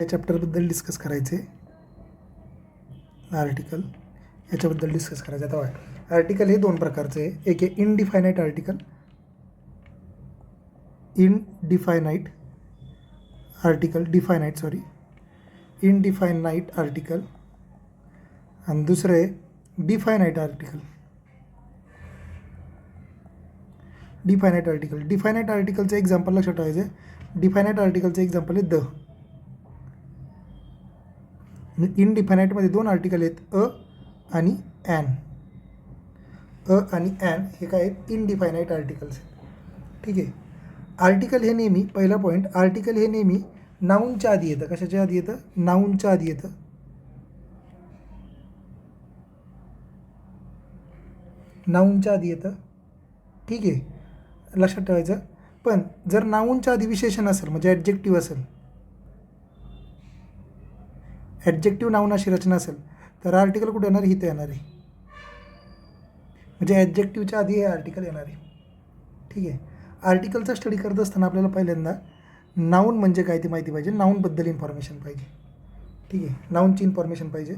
या चॅप्टरबद्दल डिस्कस करायचे. आर्टिकल याच्याबद्दल डिस्कस करायचं. आता बघा, आर्टिकल हे दोन प्रकारचे आहे. एक आहे इनडिफायनाईट आर्टिकल, इनडिफायनाईट आर्टिकल आणि दुसरं आहे डिफायनाईट आर्टिकल. डिफायनाईट आर्टिकलचं एक्झाम्पल लक्षात ठेवायचं. डिफायनाईट आर्टिकलचं एक्झाम्पल आहे द. इनडिफायनाईटमध्ये दोन आर्टिकल आहेत, अ आणि ॲन. अ आणि ॲन हे काय आहेत? इनडिफायनाईट आर्टिकल्स आहेत. ठीक आहे. आर्टिकल हे नेहमी, पहिला पॉईंट, आर्टिकल हे नेहमी नाऊनच्या आधी येतं. कशाच्या आधी येतं? नाऊनच्या आधी येतं. नाऊनच्या आधी येतं. ठीक आहे, लक्षात ठेवायचं. पण जर नाऊनच्या आधी विशेषण असेल, म्हणजे ॲडजेक्टिव्ह असेल, ॲडजेक्टिव्ह नाऊन अशी रचना असेल, तर आर्टिकल कुठे येणार? इथं येणार आहे. म्हणजे ॲडजेक्टिव्हच्या आधी हे आर्टिकल येणार आहे. ठीक आहे. आर्टिकलचा स्टडी करत असताना आपल्याला पहिल्यांदा नाऊन म्हणजे काय ते माहिती पाहिजे. नाऊनबद्दल इन्फॉर्मेशन पाहिजे. ठीक आहे, नाऊनची इन्फॉर्मेशन पाहिजे.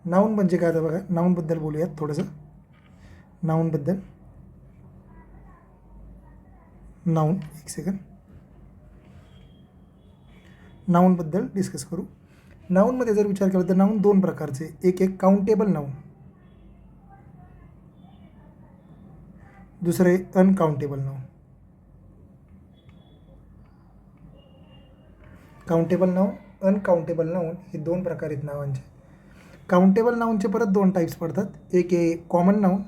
नाऊन म्हणजे काय? आता बघा, नाऊनबद्दल बोलूयात थोडंसं. नाऊनबद्दल, नाऊन, एक सेकंड, नाऊनबद्दल डिस्कस करू. नाऊनमध्ये जर विचार केला तर नाऊन दोन प्रकारचे. एक एक काउंटेबल नाऊन, दुसरे uncountable noun. Countable noun, uncountable noun हे दोन प्रकार आहेत नावांचे. काउंटेबल नाऊनचे परत दोन टाईप्स पडतात. एक आहे कॉमन नाऊन.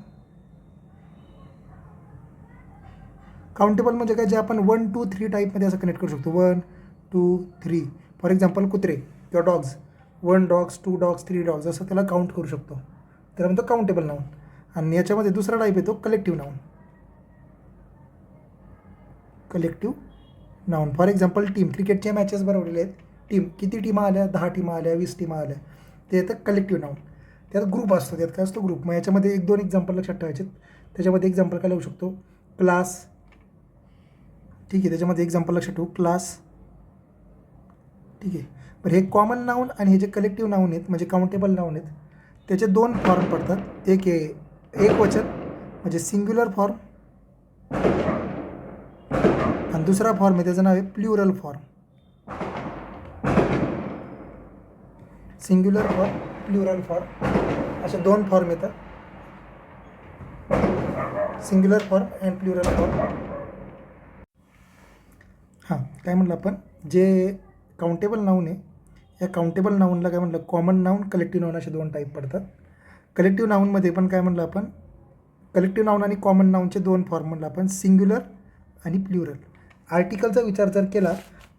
काउंटेबल म्हणजे काय? जे आपण 1, 2, 3 टाईपमध्ये असं कनेक्ट करू शकतो. 1, 2, 3. फॉर एक्झाम्पल कुत्रे किंवा डॉग्स, 1 डॉग्स, 2 डॉग्स, 3 डॉग्स, असं त्याला काउंट करू शकतो. त्याला म्हणतो काउंटेबल नाऊन. आणि याच्यामध्ये दुसरा टाईप येतो collective noun. Collective noun, for example team. क्रिकेटच्या मॅचेस भरवलेले आहेत. टीम, किती टीमा आल्या? 10 टीमा आल्या, 20 टीमा आल्या. ते येतं कलेक्टिव्ह नाऊन. त्यात ग्रुप असतो. त्यात काय असतो? ग्रुप. मग याच्यामध्ये 1-2 एक्झाम्पल लक्षात ठेवायचे. त्याच्यामध्ये एक्झाम्पल काय लावू शकतो? क्लास. ठीक आहे, त्याच्यामध्ये एक्झाम्पल लक्षात ठेवू, क्लास. ठीक आहे. पण हे कॉमन नाऊन आणि हे जे कलेक्टिव्ह नाऊन आहेत, म्हणजे काउंटेबल नाऊन आहेत, त्याचे दोन फॉर्म पडतात. एक आहे एकवचन, म्हणजे सिंग्युलर फॉर्म, आणि दुसरा फॉर्म आहे त्याचं नाव आहे plural form. Singular form, plural form, असे दोन फॉर्म येतात. Singular form and plural form. हां, काय म्हटलं आपण? जे काउंटेबल नाऊन आहे, या काउंटेबल नाऊनला काय म्हटलं? कॉमन नाऊन, कलेक्टिव्ह नाऊन असे दोन टाईप पडतात. कलेक्टिव्ह नाऊनमध्ये पण काय म्हटलं आपण? कलेक्टिव्ह नाऊन आणि कॉमन नाऊनचे दोन फॉर्म म्हटलं आपण, सिंग्युलर आणि प्ल्युरल. आर्टिकलचा विचार जर केला,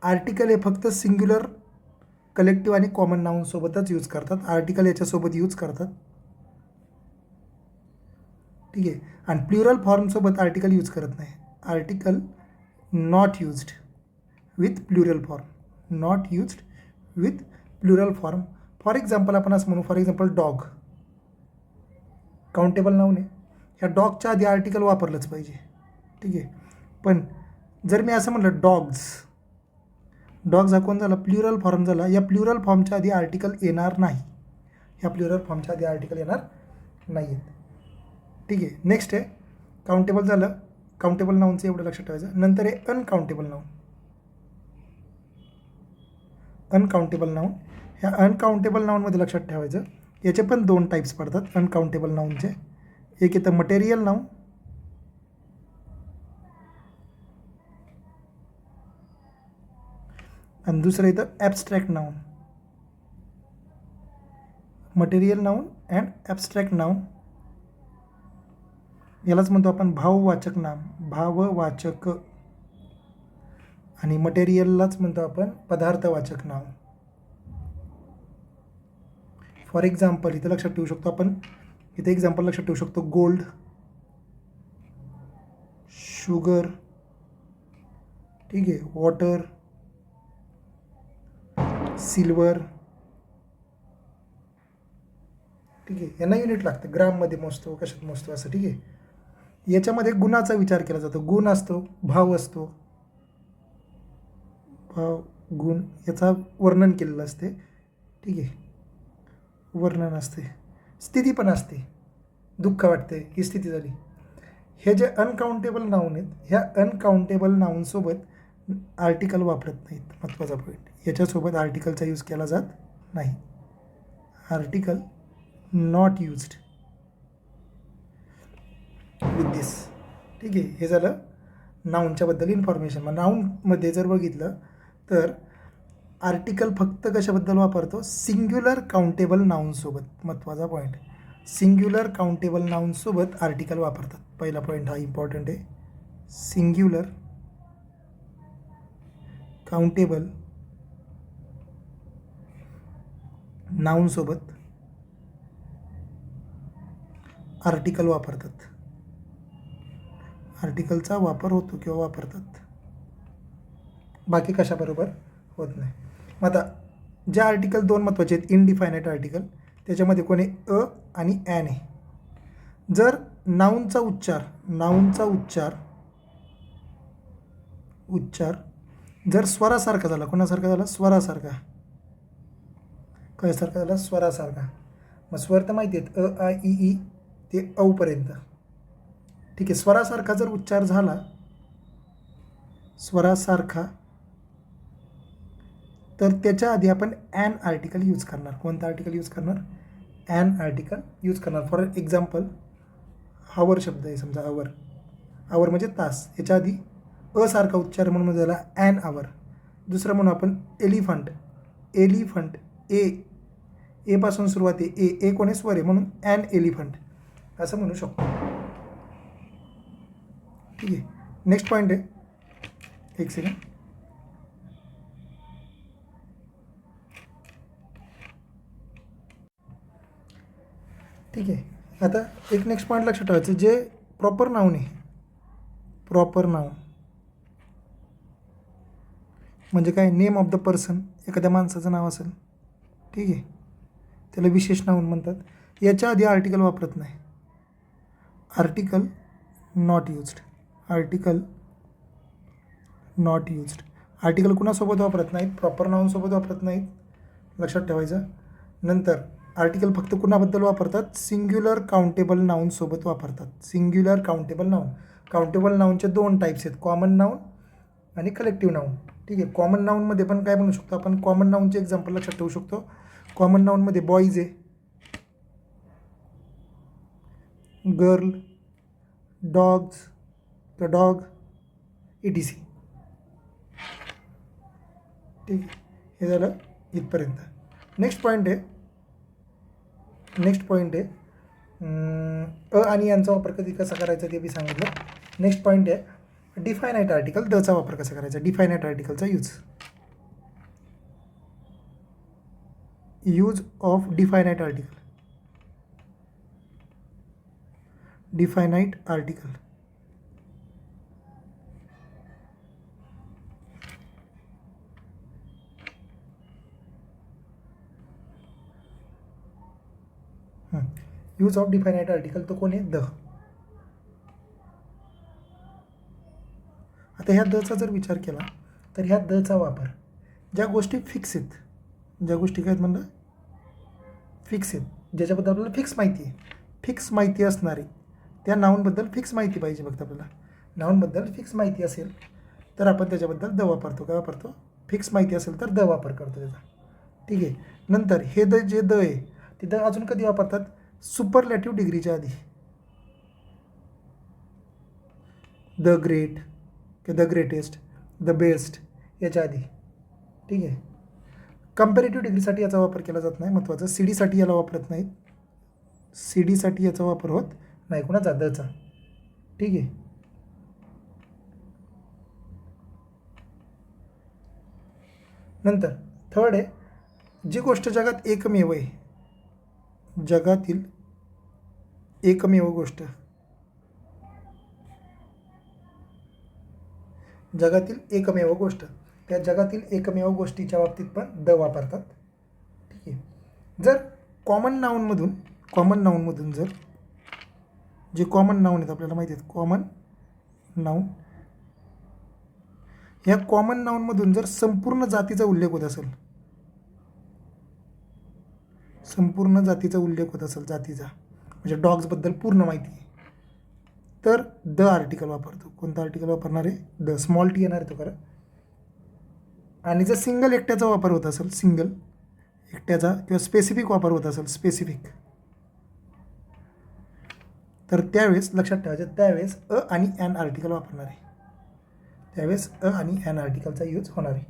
आर्टिकल हे फक्त सिंग्युलर, कलेक्टिव्ह आणि कॉमन नाऊनसोबतच यूज करतात. आर्टिकल याच्यासोबत यूज करतात. ठीक आहे. आणि प्ल्युरल फॉर्मसोबत आर्टिकल यूज करत नाही. Article not used with plural form. Not used with plural form. For example आपण असं म्हणू, for example dog, countable noun आहे. ह्या डॉगच्या आधी आर्टिकल वापरलंच पाहिजे. ठीक आहे. पण जर मी असं म्हटलं डॉग्स, डॉग्स हा कोण झाला? प्ल्युरल फॉर्म झाला. या प्ल्युरल फॉर्मच्या आधी आर्टिकल येणार नाही. ह्या प्ल्युरल फॉर्मच्या आधी आर्टिकल येणार नाही आहेत. ठीक आहे. नेक्स्ट आहे काउंटेबल झालं. काउंटेबल नाऊनचं एवढं लक्षात ठेवायचं. नंतर आहे अनकाउंटेबल नाऊन. अनकाउंटेबल नाऊन, ह्या अनकाउंटेबल नाऊनमध्ये लक्षात ठेवायचं, याचे पण दोन टाईप्स पडतात अनकाउंटेबल नाऊनचे. एक येतं मटेरियल नाऊन, आणि दुसरं येतं abstract noun. Material noun and abstract noun, यालाच म्हणतो आपण भाववाचक नाम, भाववाचक. आणि मटेरियललाच म्हणतो आपण पदार्थवाचक नाव. फॉर एक्झाम्पल इथं लक्षात ठेवू शकतो आपण, इथे एक्झाम्पल लक्षात ठेवू शकतो, गोल्ड, शुगर, ठीक आहे, वॉटर, सिल्वर. ठीक आहे. यांना युनिट लागतं, ग्राममध्ये मोजतो, कशात मोजतो, असं. ठीक आहे. याच्यामध्ये गुणाचा विचार केला जातो. गुण असतो, भाव असतो, भाव गुण याचा वर्णन केलेलं असते. ठीक आहे, वर्णन असते, स्थिती पण असते. दुःख वाटते ही स्थिती झाली. हे जे अनकाउंटेबल नाऊन आहेत, ह्या अनकाउंटेबल नाऊनसोबत आर्टिकल वापरत नाहीत. महत्त्वाचा पॉईंट, याच्यासोबत आर्टिकलचा यूज केला जात नाही. आर्टिकल नॉट यूज्ड विथ दिस. ठीक आहे, हे झालं नाऊनच्याबद्दल इन्फॉर्मेशन. मग नाऊनमध्ये जर बघितलं तर आर्टिकल फक्त कशाबद्दल वापरतो? सिंग्युलर काउंटेबल नाऊनसोबत. महत्त्वाचा पॉईंट, सिंग्युलर काउंटेबल नाऊनसोबत आर्टिकल वापरतात. पहिला पॉईंट हा इम्पॉर्टंट आहे. सिंग्युलर काउंटेबल नाऊनसोबत आर्टिकल वापरतात. आर्टिकलचा वापर होतो किंवा वापरतात, बाकी कशाबरोबर होत नाही. मग आता जे आर्टिकल दोन महत्त्वाचे आहेत, इनडिफायनाईट आर्टिकल, त्याच्यामध्ये कोणी अ आणि ॲन आहे. जर नाऊनचा उच्चार जर स्वरासारखा झाला, कोणासारखा झाला? स्वरासारखा. कशासारखा झाला? स्वरासारखा. मग स्वर तर माहिती आहेत, अ आ इ ई ते औपर्यंत. ठीक आहे, स्वरासारखा जर उच्चार झाला, स्वरासारखा, तर त्याच्या आधी आपण ॲन आर्टिकल यूज करणार. कोणतं आर्टिकल यूज करणार? ॲन आर्टिकल यूज करणार. फॉर एक्झाम्पल, आवर शब्द आहे समजा, आवर म्हणजे तास, याच्या आधी असारखा उच्चार म्हणून झाला ॲन आवर. दुसरं म्हणून आपण एलिफंट, ए पासून सुरुवात आहे, ए कोणी स्वर आहे म्हणून ॲन एलिफंट असं म्हणू शकतो. ठीक आहे, नेक्स्ट पॉईंट आहे, एक सेकंड. ठीक आहे, आता एक नेक्स्ट पॉईंट लक्षात ठेवायचं, जे प्रॉपर नाऊन आहे, प्रॉपर नाऊन म्हणजे काय? नेम ऑफ द पर्सन, एखाद्या माणसाचं नाव असेल, ठीक आहे, त्याला विशेष नाऊन म्हणतात. याच्या आधी आर्टिकल वापरत नाही. Article not used. Article not used. Article कुणासोबत वापरत नाहीत? प्रॉपर नाऊनसोबत वापरत नाहीत, लक्षात ठेवायचं. नंतर आर्टिकल फक्त कुणाबद्दल वापरतात? सिंग्युलर काउंटेबल नाऊनसोबत वापरतात. Singular countable noun. काउंटेबल नाऊनचे दोन टाईप्स आहेत, कॉमन नाऊन आणि कलेक्टिव्ह नाऊन. ठीक आहे, कॉमन नाऊनमध्ये पण काय म्हणू शकतो आपण? कॉमन नाऊनचे एक्झाम्पल लक्षात ठेवू शकतो. कॉमन नाऊनमध्ये बॉईज आहे, girl, dogs, the dog, ETC. ठीक आहे, हे झालं इथपर्यंत. नेक्स्ट पॉईंट आहे आणि यांचा वापर कसा करायचा ते बी सांगितलं. नेक्स्ट पॉईंट आहे डिफायनाईट आर्टिकल, दचा वापर कसा करायचा? डिफायनाईट आर्टिकलचा use of definite article. Definite article use of definite article तो कोण आहे? द. आता ह्या दचा जर विचार केला तर ह्या दचा वापर ज्या गोष्टी फिक्स आहेत, ज्या गोष्टी काय आहेत म्हणलं? फिक्स आहेत, ज्याच्याबद्दल आपल्याला फिक्स माहिती आहे, फिक्स माहिती असणारी त्या नाऊनबद्दल फिक्स माहिती पाहिजे. फक्त आपल्याला नाऊनबद्दल फिक्स माहिती असेल तर आपण त्याच्याबद्दल द वापरतो. काय वापरतो? फिक्स माहिती असेल तर द वापर करतो त्याचा. ठीक आहे, नंतर हे द जे द आहे ते द अजून कधी वापरतात? सुपरलॅटिव्ह डिग्रीच्या आधी. The great, the greatest, the best याच्या आधी. ठीक आहे, कंपॅरेटिव्ह डिग्रीसाठी याचा वापर केला जात नाही. महत्त्वाचं, सीडीसाठी याला वापरत नाहीत. सीडीसाठी याचा वापर होत नाही, कुणाचा? दचा. ठीक आहे, नंतर थर्ड आहे, जी गोष्ट जगात एकमेव आहे, जगातील एकमेव गोष्ट, जगातील एकमेव गोष्ट, त्या जगातील एकमेव गोष्टीच्या बाबतीत पण द वापरतात. ठीक आहे, जर कॉमन नाऊनमधून जर जे कॉमन नाऊन आहेत आपल्याला माहिती आहेत, कॉमन नाऊन ह्या कॉमन नाऊनमधून जर संपूर्ण जातीचा उल्लेख होत असेल, संपूर्ण जातीचा उल्लेख होत असेल, जातीचा म्हणजे डॉग्सबद्दल पूर्ण माहिती आहे, तर द आर्टिकल वापरतो. कोणता आर्टिकल वापरणार आहे? द. स्मॉल टी येणार आहे तो खरं. आणि जर सिंगल एकट्याचा वापर होत असेल, सिंगल एकट्याचा किंवा स्पेसिफिक वापर होत असेल, स्पेसिफिक, तर त्यावेळेस लक्षात ठेवायचं, त्यावेळेस अ आणि ॲन आर्टिकल वापरणार आहे. त्यावेळेस अ आणि ॲन आर्टिकलचा यूज होणार आहे.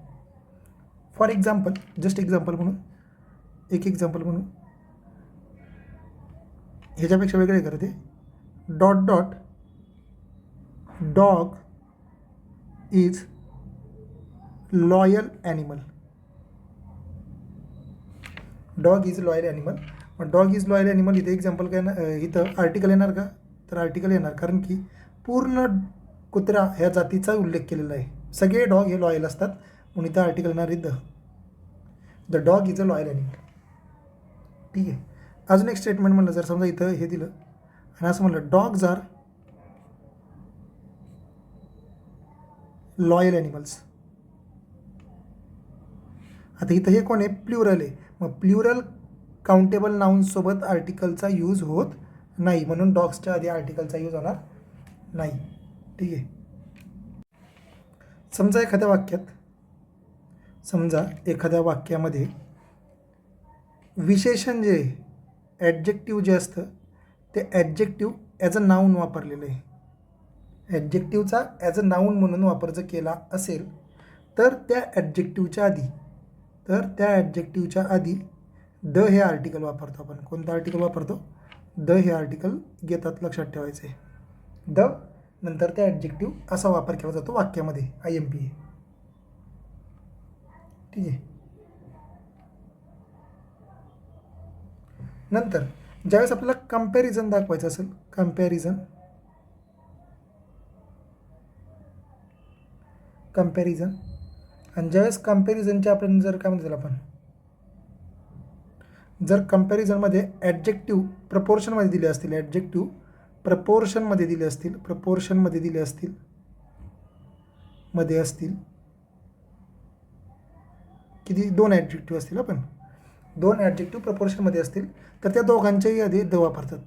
फॉर एक्झाम्पल, जस्ट एक्झाम्पल म्हणून, एक एक्झाम्पल म्हणून, ह्याच्यापेक्षा वेगळे करते. Dot dot dog is loyal animal. Dog is loyal animal. मग डॉग इज लॉयल ॲनिमल इथे एक्झाम्पल काय, इथं आर्टिकल येणार का? तर आर्टिकल येणार, कारण की पूर्ण कुत्रा ह्या जातीचा उल्लेख केलेला आहे. सगळे डॉग हे लॉयल असतात, म्हणून इथं आर्टिकल येणार आहे the dog is a loyal animal. ठीक आहे. अजून एक स्टेटमेंट म्हणलं, जर समजा इथं हे दिलं आणि असं म्हणलं डॉग्स आर लॉयल ॲनिमल्स. आता इथं हे कोण आहे? प्ल्युरल आहे. मग प्ल्युरल काउंटेबल नाऊनसोबत आर्टिकलचा यूज होत नाही, म्हणून डॉग्सच्या आधी आर्टिकलचा यूज होणार नाही. ठीक आहे. समजा एखाद्या वाक्यामध्ये विशेषण जे ॲडजेक्टिव्ह जे असतं ते ॲडजेक्टिव्ह ॲज अ नाऊन वापरलेलं आहे. ॲडजेक्टिव्हचा ॲज अ नाऊन म्हणून वापर जर केला असेल तर त्या ॲडजेक्टिव्हच्या आधी द हे आर्टिकल वापरतो आपण. कोणतं आर्टिकल वापरतो? द हे आर्टिकल घेतात, लक्षात ठेवायचं आहे. द नंतर त्या ॲडजेक्टिव्ह असा वापर केला जातो वाक्यामध्ये, IMP. ठीक आहे. नंतर ज्यावेळेस आपल्याला कंपॅरिझन दाखवायचं असेल, कंपॅरिझन, आणि ज्यावेळेस कंपॅरिझनचे आपण जर काय म्हणतो आपण, जर कंपॅरिझनमध्ये ॲडजेक्टिव्ह प्रपोर्शनमध्ये दिले असतील, ॲडजेक्टिव्ह प्रपोर्शनमध्ये दिले असतील, किती? 2 ॲडजेक्टिव्ह असतील, आपण 2 ॲडजेक्टिव्ह प्रपोर्शनमध्ये असतील, तर त्या दोघांच्याही आधी द वापरतात.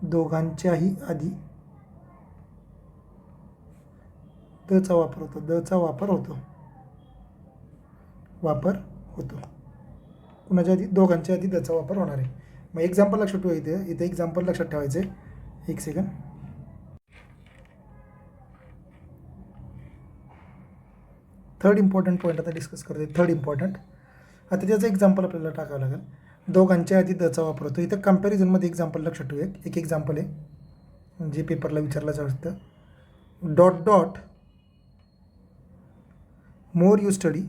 दोघांच्याही आधी दचा वापर होतो. कुणाच्या आधी? दोघांच्या आधी दचा वापर होणार आहे. मग एक्झाम्पल लक्षात ठेवा, इथे एक्झाम्पल लक्षात ठेवायचं आहे. एक सेकंड. थर्ड इम्पॉर्टंट पॉईंट आता डिस्कस करते. थर्ड इम्पॉर्टंट, आता त्याचं एक्झाम्पल आपल्याला टाकावं लागेल. दोघांच्या आधी दचा वापर होतो. इथं कंपॅरिझनमध्ये एक्झाम्पल लक्षात ठेवूया. एक एक्झाम्पल आहे जे पेपरला विचारलं जाऊ शकतं. Dot dot more you study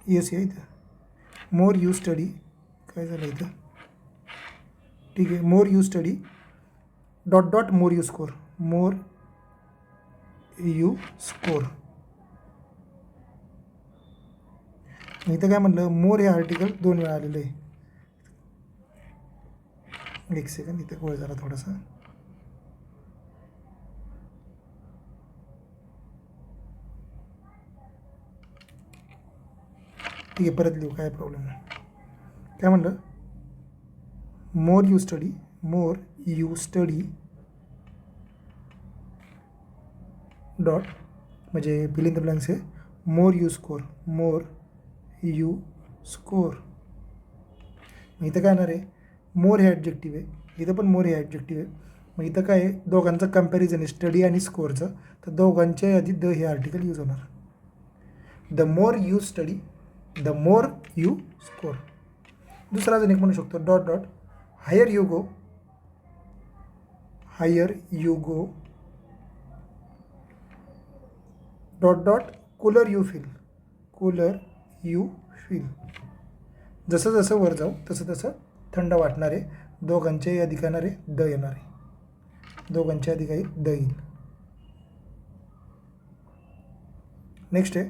yes या इथं मोर यू स्टडी काय झालं इथं? ठीक आहे. मोर you study dot dot more you score इथं काय म्हणलं? मोर हे आर्टिकल 2 वेळा आलेलं आहे. एक सेकंड, इथे गोळ जरा थोडासा. ठीक आहे, परत लिहू, काय प्रॉब्लेम नाही. काय म्हणलं? मोर यू स्टडी डॉट, म्हणजे फिल इन द ब्लँक्स आहे, मोर यू स्कोर. मग इथं काय येणार आहे? मोर हे ॲडजेक्टिव्ह आहे, इथं पण मोर हे ॲडजेक्टिव्ह आहे. मग इथं काय आहे? दोघांचं कंपॅरिझन आहे, स्टडी आणि स्कोरचं, तर दोघांच्या आधी द हे आर्टिकल यूज होणार. The more you study, the more you score. दुसरा अजून एक म्हणू शकतो, dot dot higher you go dot dot cooler you feel. जसं जसं वर जाऊ तसं थंड वाटणार आहे. दोघांच्याही आधी काय येणार आहे? द येणार आहे. दोघांच्या आधी काही द येईल. नेक्स्ट आहे,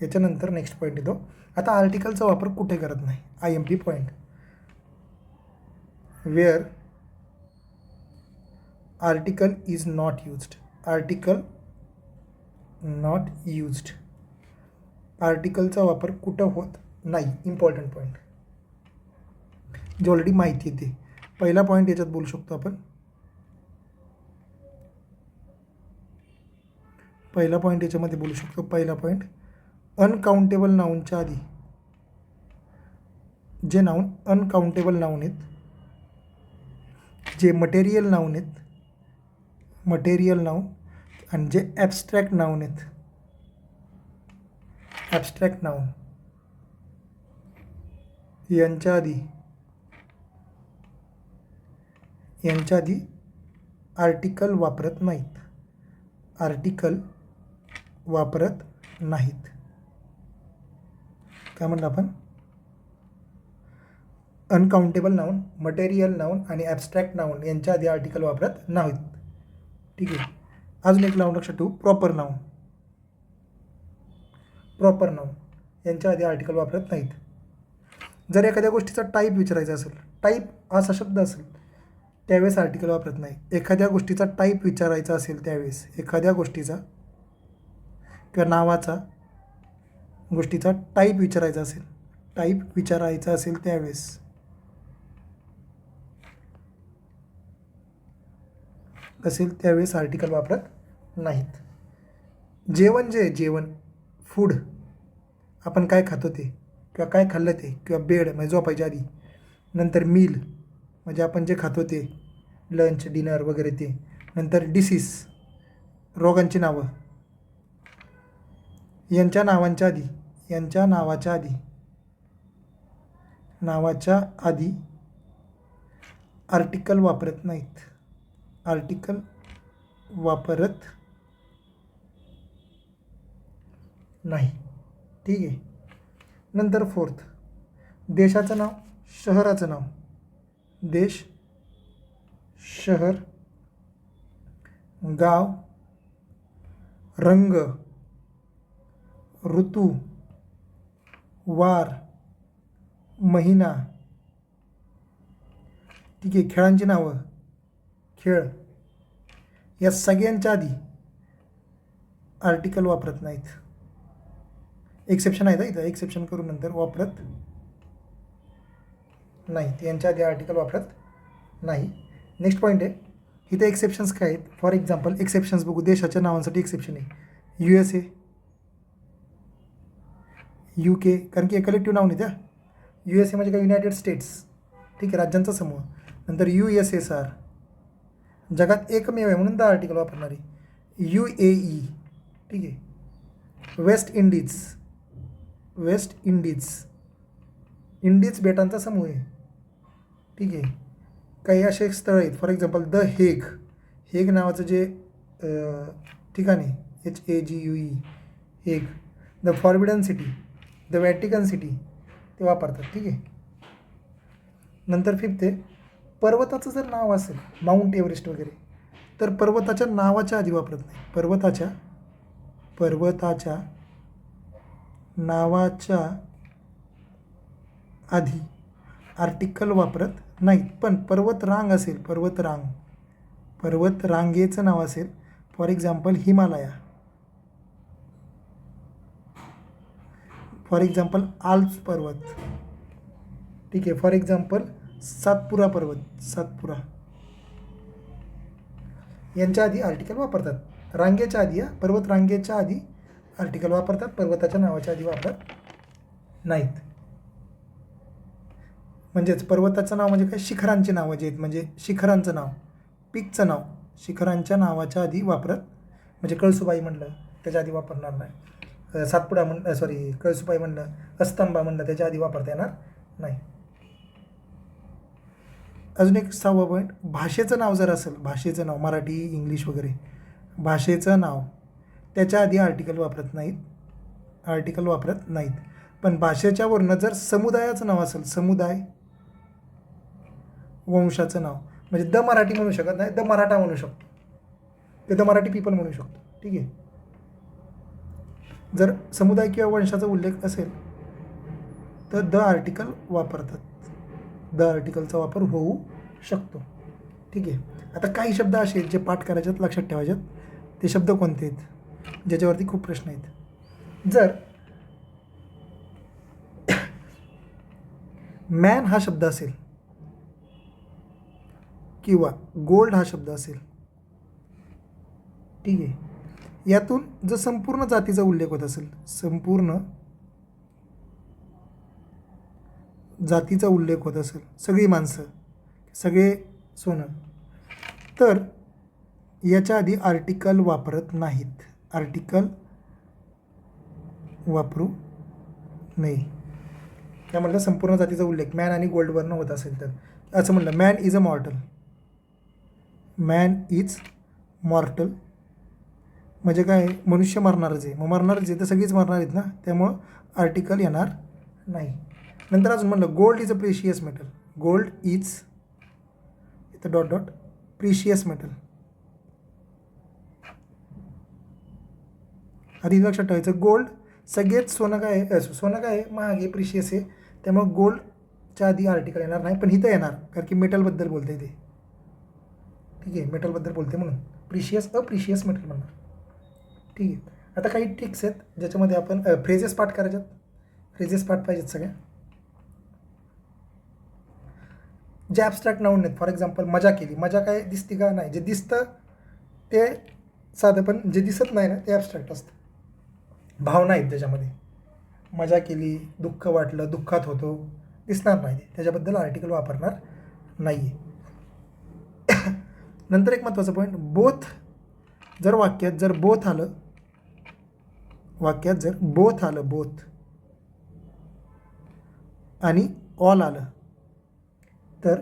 याच्यानंतर नेक्स्ट पॉईंट येतो. आता आर्टिकलचा वापर कुठे करत नाही, IMP point. Where article is not used. Article not used. आर्टिकलचा वापर कुठं होत नाही. इम्पॉर्टंट पॉईंट जे ऑलरेडी माहिती आहे ते. पहिला पॉईंट याच्यात बोलू शकतो आपण. पहिला पॉईंट याच्यामध्ये बोलू शकतो. पहिला पॉईंट, अनकाउंटेबल नाऊनच्या आधी जे नाऊन अनकाउंटेबल नाऊन आहेत, जे मटेरियल नाऊन आहेत, मटेरियल नाऊन, आणि जे ॲबस्ट्रॅक्ट नाऊन आहेत, ॲबस्ट्रॅक्ट नाऊन, यांच्या आधी आर्टिकल वापरत नाहीत. आर्टिकल वापरत नाहीत. काय म्हणलं आपण? अनकाउंटेबल नाऊन, मटेरियल नाऊन आणि ॲबस्ट्रॅक्ट नाऊन यांच्या आधी आर्टिकल वापरत नाहीत. ठीक आहे. अजून एक नाऊन लक्षात ठेवू, प्रॉपर नाऊन. प्रॉपर नाऊन यांच्या आधी आर्टिकल वापरत नाहीत. जर एखाद्या गोष्टीचा टाईप विचारायचा असेल, टाईप असा शब्द असेल, त्यावेळेस आर्टिकल वापरत नाही. एखाद्या गोष्टीचा टाईप विचारायचा असेल त्यावेळेस, एखाद्या गोष्टीचा किंवा नावाचा गोष्टीचा टाईप विचारायचा असेल, टाईप विचारायचा असेल त्यावेळेस आर्टिकल वापरत नाहीत. जेवण जे जेवण, फूड, आपण काय खातो ते किंवा काय खाल्लं ते, किंवा बेड म्हणजे झोपायच्या आधी, नंतर मील म्हणजे आपण जे खातो ते, लंच, डिनर वगैरे ते, नंतर डिसीज, रोगांची नावं, यांच्या नावाच्या आधी आर्टिकल वापरत नाहीत. आर्टिकल वापरत नाही. ठीक आहे. नंतर फोर्थ, देशाचं नाव, शहराचं नाव, देश, शहर, गाव, रंग, ऋतू, वार, महिना. ठीक आहे. खेळांची नावं, खेळ, या सगळ्यांच्या आधी आर्टिकल वापरत नाहीत. एक्सेप्शन आहेत इथं, एक्सेप्शन करून नंतर वापरत नाहीत. यांच्या आधी आर्टिकल वापरत नाही. नेक्स्ट पॉईंट आहे, इथे एक्सेप्शन्स काय आहेत? फॉर एक्झाम्पल एक्सेप्शन्स बघू. देशाच्या नावांसाठी एक्सेप्शन आहे USA, UK, कारण की कलेक्टिव्ह नाव नाही त्या. USA म्हणजे काय? United states. ठीक आहे, राज्यांचा समूह. नंतर USSR, जगात एकमेव आहे म्हणून 10 आर्टिकल वापरणारी. UAE, ठीक आहे. वेस्ट इंडीज बेटांचा समूह आहे. ठीक आहे. काही असे स्थळ आहेत, फॉर एक्झाम्पल द हेग नावाचं जे ठिकाण आहे, HAGUE, Hague. The forbidden city, the Vatican city, ते वापरतात. ठीक आहे. नंतर फिफ्थ आहे, पर्वताचं जर नाव असेल, माउंट एव्हरेस्ट वगैरे, तर पर्वताच्या नावाच्या आधी वापरत नाही. पर्वताच्या नावाच्या आधी आर्टिकल वापरत नाहीत. पण पर्वतरांग असेल, पर्वतरांगेचं नाव असेल, for example Himalaya, for example Alps पर्वत, ठीक आहे, फॉर एक्झाम्पल सातपुरा पर्वत, यांच्या आधी आर्टिकल वापरतात. रांगेच्या आधी, पर्वत रांगेच्या आधी आर्टिकल वापरतात, पर्वताच्या नावाच्या आधी वापरत नाहीत. म्हणजेच पर्वताचं नाव म्हणजे काय? शिखरांची नावं जे आहेत, म्हणजे शिखरांचं नाव, पीकचं नाव, शिखरांच्या नावाच्या आधी वापरत, म्हणजे कळसुबाई म्हणलं त्याच्या आधी वापरणार नाही. सातपुडा कळसुबाई म्हणलं, अस्तंबा म्हणलं त्याच्या आधी वापरता येणार नाही. अजून एक 6वा पॉईंट, भाषेचं नाव जर असेल, भाषेचं नाव, मराठी, इंग्लिश वगैरे, भाषेचं नाव, त्याच्या आधी आर्टिकल वापरत नाहीत. पण भाषेच्या वरनं जर समुदायाचं नाव असेल, समुदाय, वंशाचं नाव, म्हणजे द मराठी म्हणू शकत नाही, द मराठा म्हणू शकतो, ते द मराठी पीपल म्हणू शकतो. ठीक आहे. जर समुदाय किंवा वंशाचा उल्लेख असेल तर द आर्टिकल वापरतात. द आर्टिकलचा वापर होऊ शकतो. ठीक आहे. आता काही शब्द असे आहेत जे पाठ करायच्यात, लक्षात ठेवायच्यात. ते शब्द कोणते आहेत ज्याच्यावरती खूप प्रश्न आहेत. जर मॅन हा शब्द असेल किंवा गोल्ड हा शब्द असेल, ठीक आहे, यातून जर संपूर्ण जातीचा उल्लेख होत असेल, संपूर्ण जातीचा उल्लेख होत असेल, सगळी माणसं, सगळे सोनं, तर याच्या आधी आर्टिकल वापरत नाहीत. आर्टिकल वापरू नाही. काय म्हटलं? संपूर्ण जातीचा उल्लेख मॅन आणि गोल्डवरनं होत असेल तर असं म्हणलं, man is a मॉर्टल. Man is मॉर्टल म्हणजे काय? मनुष्य मरणारच आहे. मग मरणारच आहे तर सगळीच मरणार आहेत ना, त्यामुळं आर्टिकल येणार नाही. नंतर अजून म्हणलं, gold is a precious metal. Gold is इथं डॉट डॉट प्रिशियस मेटल. आधी लक्षात ठेवायचं, गोल्ड सगळेच सोनं काय आहे, सोनं काय आहे, महाग आहे, प्रिशियस आहे, त्यामुळे गोल्डच्या आधी आर्टिकल येणार नाही. पण इथं येणार, कारण की मेटलबद्दल बोलते ते. ठीक आहे, मेटलबद्दल बोलते म्हणून प्रिशियस अप्रिशियस मेटल म्हणणार. ठीक आहे. आता काही ट्रिक्स आहेत ज्याच्यामध्ये आपण फ्रेजेस पाठ करायच्यात. फ्रेजेस पाठ पाहिजेत सगळ्या. जे ॲबस्ट्रॅक्ट नाऊन आहेत, फॉर एक्झाम्पल मजा केली. मजा काय दिसते का? नाही. जे दिसतं ते साधं, पण जे दिसत नाही ना ते ॲबस्ट्रॅक्ट असतं. भावना आहेत त्याच्यामध्ये. मजा केली, दुःख वाटलं, दुःखात होतो, दिसणार नाही, त्याच्याबद्दल आर्टिकल वापरणार नाही आहे. नंतर एक महत्त्वाचं पॉईंट, बोथ. जर वाक्यात जर बोथ आलं, वाक्यात जर बोथ आलं, बोथ आणि ऑल आलं, तर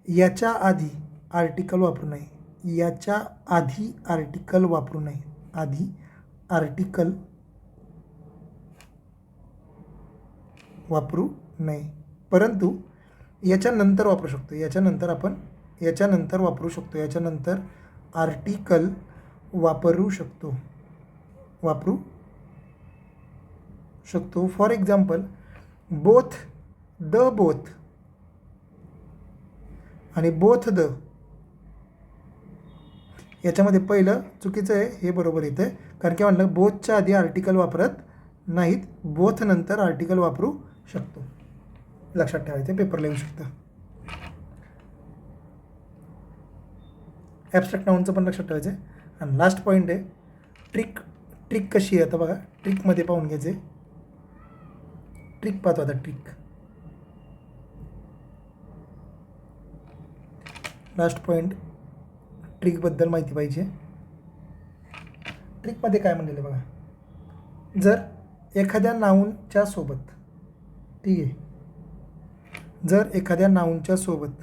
याच्या आधी आर्टिकल वापरू नये. याच्या आधी आर्टिकल वापरू नये. आधी आर्टिकल वापरू नये. परंतु याच्यानंतर वापरू शकतो. याच्यानंतर आपण याच्यानंतर वापरू शकतो. याच्यानंतर आर्टिकल वापरू शकतो. वापरू शकतो. For example, both the both आणि बोथ द, याच्यामध्ये पहिलं चुकीचं आहे, हे बरोबर येतं आहे. कारण की म्हणलं, बोथच्या आधी आर्टिकल वापरत नाहीत, बोथ नंतर आर्टिकल वापरू शकतो. लक्षात ठेवायचं, पेपरला येऊ शकतं. ॲबस्ट्रॅक्ट नाऊनचं पण लक्षात ठेवायचं आहे. आणि लास्ट पॉईंट आहे ट्रिक. ट्रिक कशी आहे आता बघा, ट्रिकमध्ये पाहून घ्यायचे. ट्रिक पाहतो आता. ट्रिक लास्ट पॉईंट, ट्रिकबद्दल माहिती पाहिजे. ट्रिकमध्ये काय म्हणलेलं बघा, जर एखाद्या नाऊनच्या सोबत, ठीक आहे, जर एखाद्या नाऊनच्या सोबत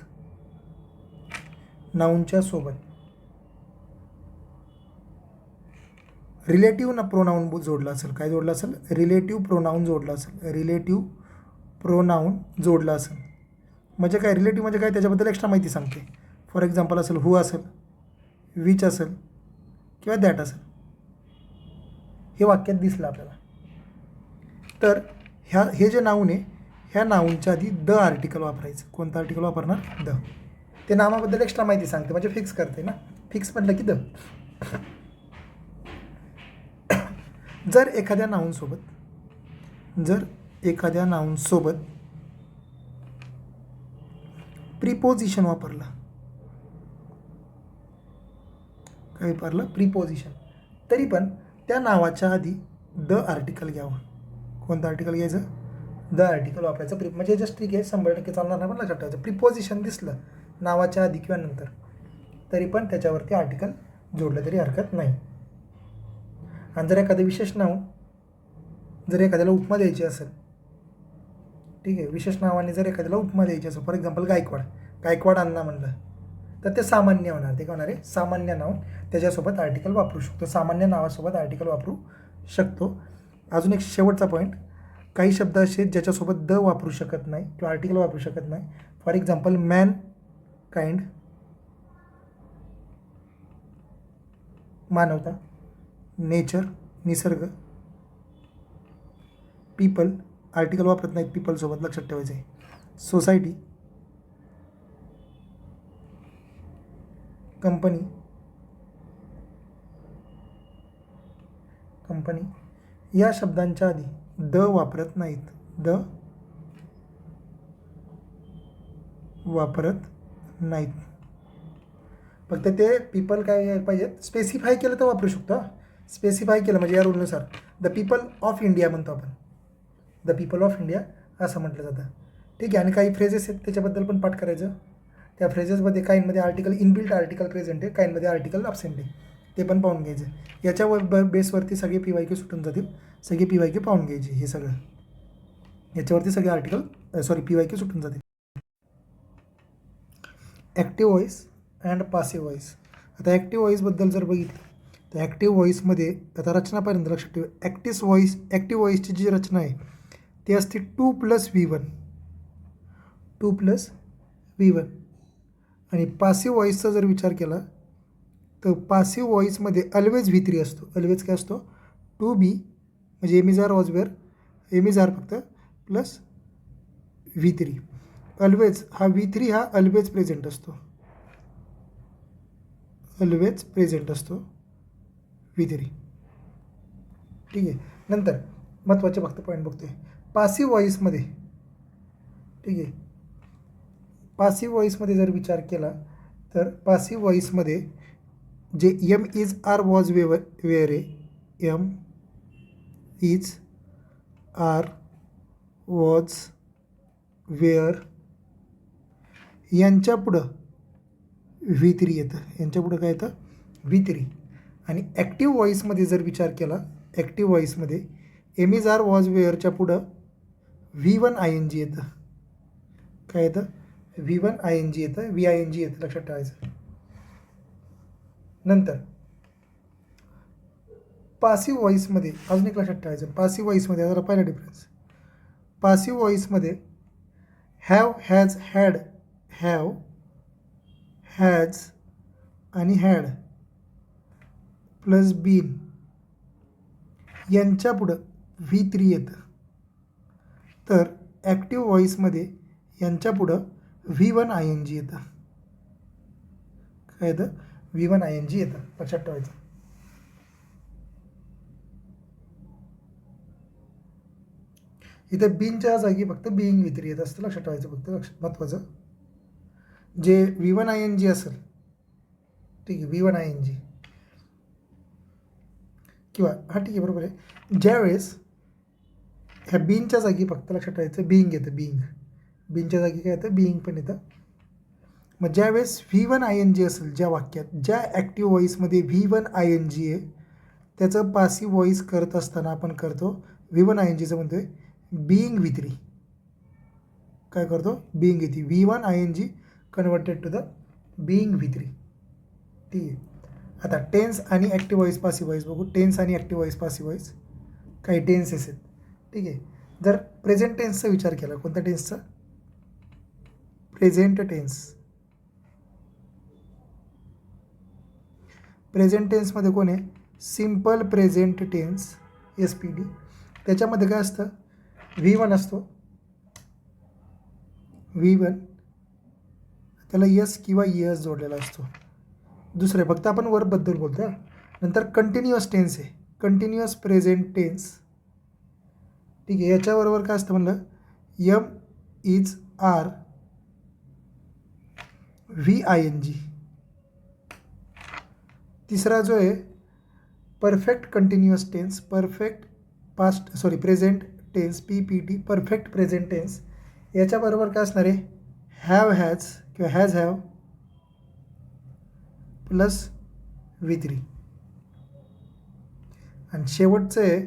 रिलेटिव्ह प्रोनाऊन जोडला असेल, काय जोडलं असेल? रिलेटिव्ह प्रोनाऊन जोडला असेल. रिलेटिव्ह प्रोनाऊन जोडला असेल म्हणजे काय? रिलेटिव्ह म्हणजे काय? त्याच्याबद्दल एक्स्ट्रा माहिती सांगते. फॉर एक्झाम्पल असेल हू असेल, विच असेल किंवा दॅट असेल. हे वाक्यात दिसलं आपल्याला, तर हे जे नाऊन आहे, ह्या नाऊनच्या आधी द आर्टिकल वापरायचं. कोणतं आर्टिकल वापरणार? द. ते नामाबद्दल एक्स्ट्रा माहिती सांगते, म्हणजे फिक्स करते ना. फिक्स म्हटलं की द. जर एखाद्या नाऊनसोबत प्रिपोजिशन वापरलं, काय वापरलं? प्रिपोजिशन, तरी पण त्या नावाच्या आधी द आर्टिकल घ्यावं. कोणतं आर्टिकल घ्यायचं? द आर्टिकल वापरायचं. म्हणजे जस्ट ठीक आहे, 100% चालणार नाही, पण लक्षात ठेवायचं. प्रिपोजिशन दिसलं नावाच्या आधी किंवा नंतर, तरी पण त्याच्यावरती आर्टिकल जोडलं तरी हरकत नाही. आणि जर एखादं विशेष नाव, जर एखाद्याला उपमा द्यायची असेल, ठीक आहे, विशेष नावाने जर एखाद्याला उपमा द्यायची असेल, फॉर एक्झाम्पल गायकवाड अण्णा म्हणलं, तर ते सामान्य होणार. ते काय होणार आहे? सामान्य नाव. त्याच्यासोबत आर्टिकल वापरू शकतो. सामान्य नावासोबत आर्टिकल वापरू शकतो. अजून एक शेवटचा पॉईंट, काही शब्द असे ज्याच्यासोबत द वापरू शकत नाही किंवा आर्टिकल वापरू शकत नाही. फॉर एक्झाम्पल, मॅन काइंड, मानवता, नेचर, निसर्ग, पीपल, आर्टिकल वापरत नाहीत पीपलसोबत, लक्षात ठेवायचं आहे. सोसायटी, कंपनी या शब्दांच्या आधी द वापरत नाहीत, द वापरत नाहीत. फक्त ते पीपल काय पाहिजे, स्पेसिफाय केलं तर वापरू शकतो. स्पेसिफाय केलं म्हणजे या रूलनुसार द पीपल ऑफ इंडिया म्हणतो आपण, द पीपल ऑफ इंडिया असं म्हटलं जातं. ठीक आहे. आणि काही फ्रेजेस आहेत त्याच्याबद्दल पण पाठ करायचं. त्या फ्रेजेसमध्ये काहींमध्ये आर्टिकल इनबिल्ट आर्टिकल प्रेझेंट आहे, काहींमध्ये आर्टिकल अब्सेंट आहे, ते पण पाहून घ्यायचं. याच्यावर बेसवरती सगळे PYQ सुटून जातील. सगळे PYQ पाहून घ्यायचे. हे सगळं याच्यावरती सगळे आर्टिकल PYQ सुटून जातील. Active voice and passive voice. आता ॲक्टिव्ह व्हॉईसबद्दल जर बघितलं तर ॲक्टिव्ह व्हॉईसमध्ये आता रचना पर्यंत लक्षात ठेवा. ॲक्टिव्ह व्हॉईसची जी रचना आहे ती असते 2 + V1, 2 + V1. आणि पासिव्ह व्हॉईसचा जर विचार केला तर पासिव्ह व्हॉईसमध्ये ऑलवेज V3 असतो. ऑलवेज काय असतो, 2B म्हणजे एम इज आर फक्त प्लस V3. ऑलवेज हा V3 हा ऑलवेज प्रेझेंट असतो, ऑलवेज प्रेझेंट असतो V3. ठीक आहे. नंतर महत्त्वाचे फक्त पॉईंट बघतोय पासिव्ह व्हॉईसमध्ये. ठीक आहे. पासिव्ह व्हॉईसमध्ये जर विचार केला तर पासिव्ह व्हॉईसमध्ये जे am is are was were आहे, am is are was were यांच्या पुढं V3 येतं. यांच्या पुढं काय येतं, V3. आणि ॲक्टिव्ह व्हॉईसमध्ये जर विचार केला, ॲक्टिव्ह व्हॉईसमध्ये एम इज आर वॉज वेअरच्या पुढं V1 ING येतं. काय येतं, V1 ING येतं, VING येतं, लक्षात ठेवायचं. नंतर पासिव्ह व्हॉईसमध्ये अजून एक लक्षात ठेवायचं. पासिव्ह व्हॉईसमध्ये जरा पहिला डिफरन्स, पासिव्ह व्हॉईसमध्ये have, has, had, have, has आणि हॅड प्लस बीन यांच्या पुढं V3 येतं. तर ॲक्टिव्ह व्हॉईसमध्ये यांच्या पुढं V1 ING येतं. काय येतं, V1 ING येतं, लक्षात ठेवायचं. इथं बीनच्या जागी फक्त बिईंग V3 येत असतं, लक्षात ठेवायचं. फक्त महत्त्वाचं जे V1 ING असेल, ठीक आहे, V1 ING किंवा हा ठीक आहे बरोबर आहे. ज्यावेळेस ह्या बीनच्या जागी फक्त लक्षात ठेवायचं बिईंग येतं, बिईंग. बीनच्या जागी काय येतं, बिईंग पण येतं. मग ज्यावेळेस V1 ING असेल ज्या वाक्यात, ज्या ॲक्टिव्ह व्हॉईसमध्ये V1 ING आहे त्याचं पासिव्ह व्हॉईस करत असताना आपण करतो V1 INGचं म्हणतो आहे बिईंग V3. काय करतो, being V3, V1 ING converted to the being V3. ठीक आहे. आता टेन्स आणि ॲक्टिव्ह व्हॉईस पासिव्ह व्हॉईस बघू. टेन्स आणि ॲक्टिव्ह व्हॉईस पासिव्ह व्हॉईस काही टेन्सेस आहेत. ठीक आहे. जर प्रेझेंट टेन्सचा विचार केला, कोणत्या टेन्सचा, प्रेझेंट टेन्स. प्रेझेंट टेन्समध्ये कोण आहे, सिम्पल प्रेझेंट टेन्स, SPD. त्याच्यामध्ये काय असतं, V1 असतो, V1 त्याला यस किंवा यस जोडलेला असतो. दुसरे फक्त आपण वर्बबद्दल बोलतो. नंतर कंटिन्युअस टेन्स आहे, कंटिन्युअस प्रेझेंट टेन्स. ठीक आहे. याच्याबरोबर काय असतं म्हणलं, एम इज आर VING. तिसरा जो आहे perfect continuous tense, perfect present tense, PPT, perfect present tense. याच्याबरोबर काय असणार आहे, हॅव, हॅज किंवा हॅज, हॅव प्लस V3. आणि शेवटचं आहे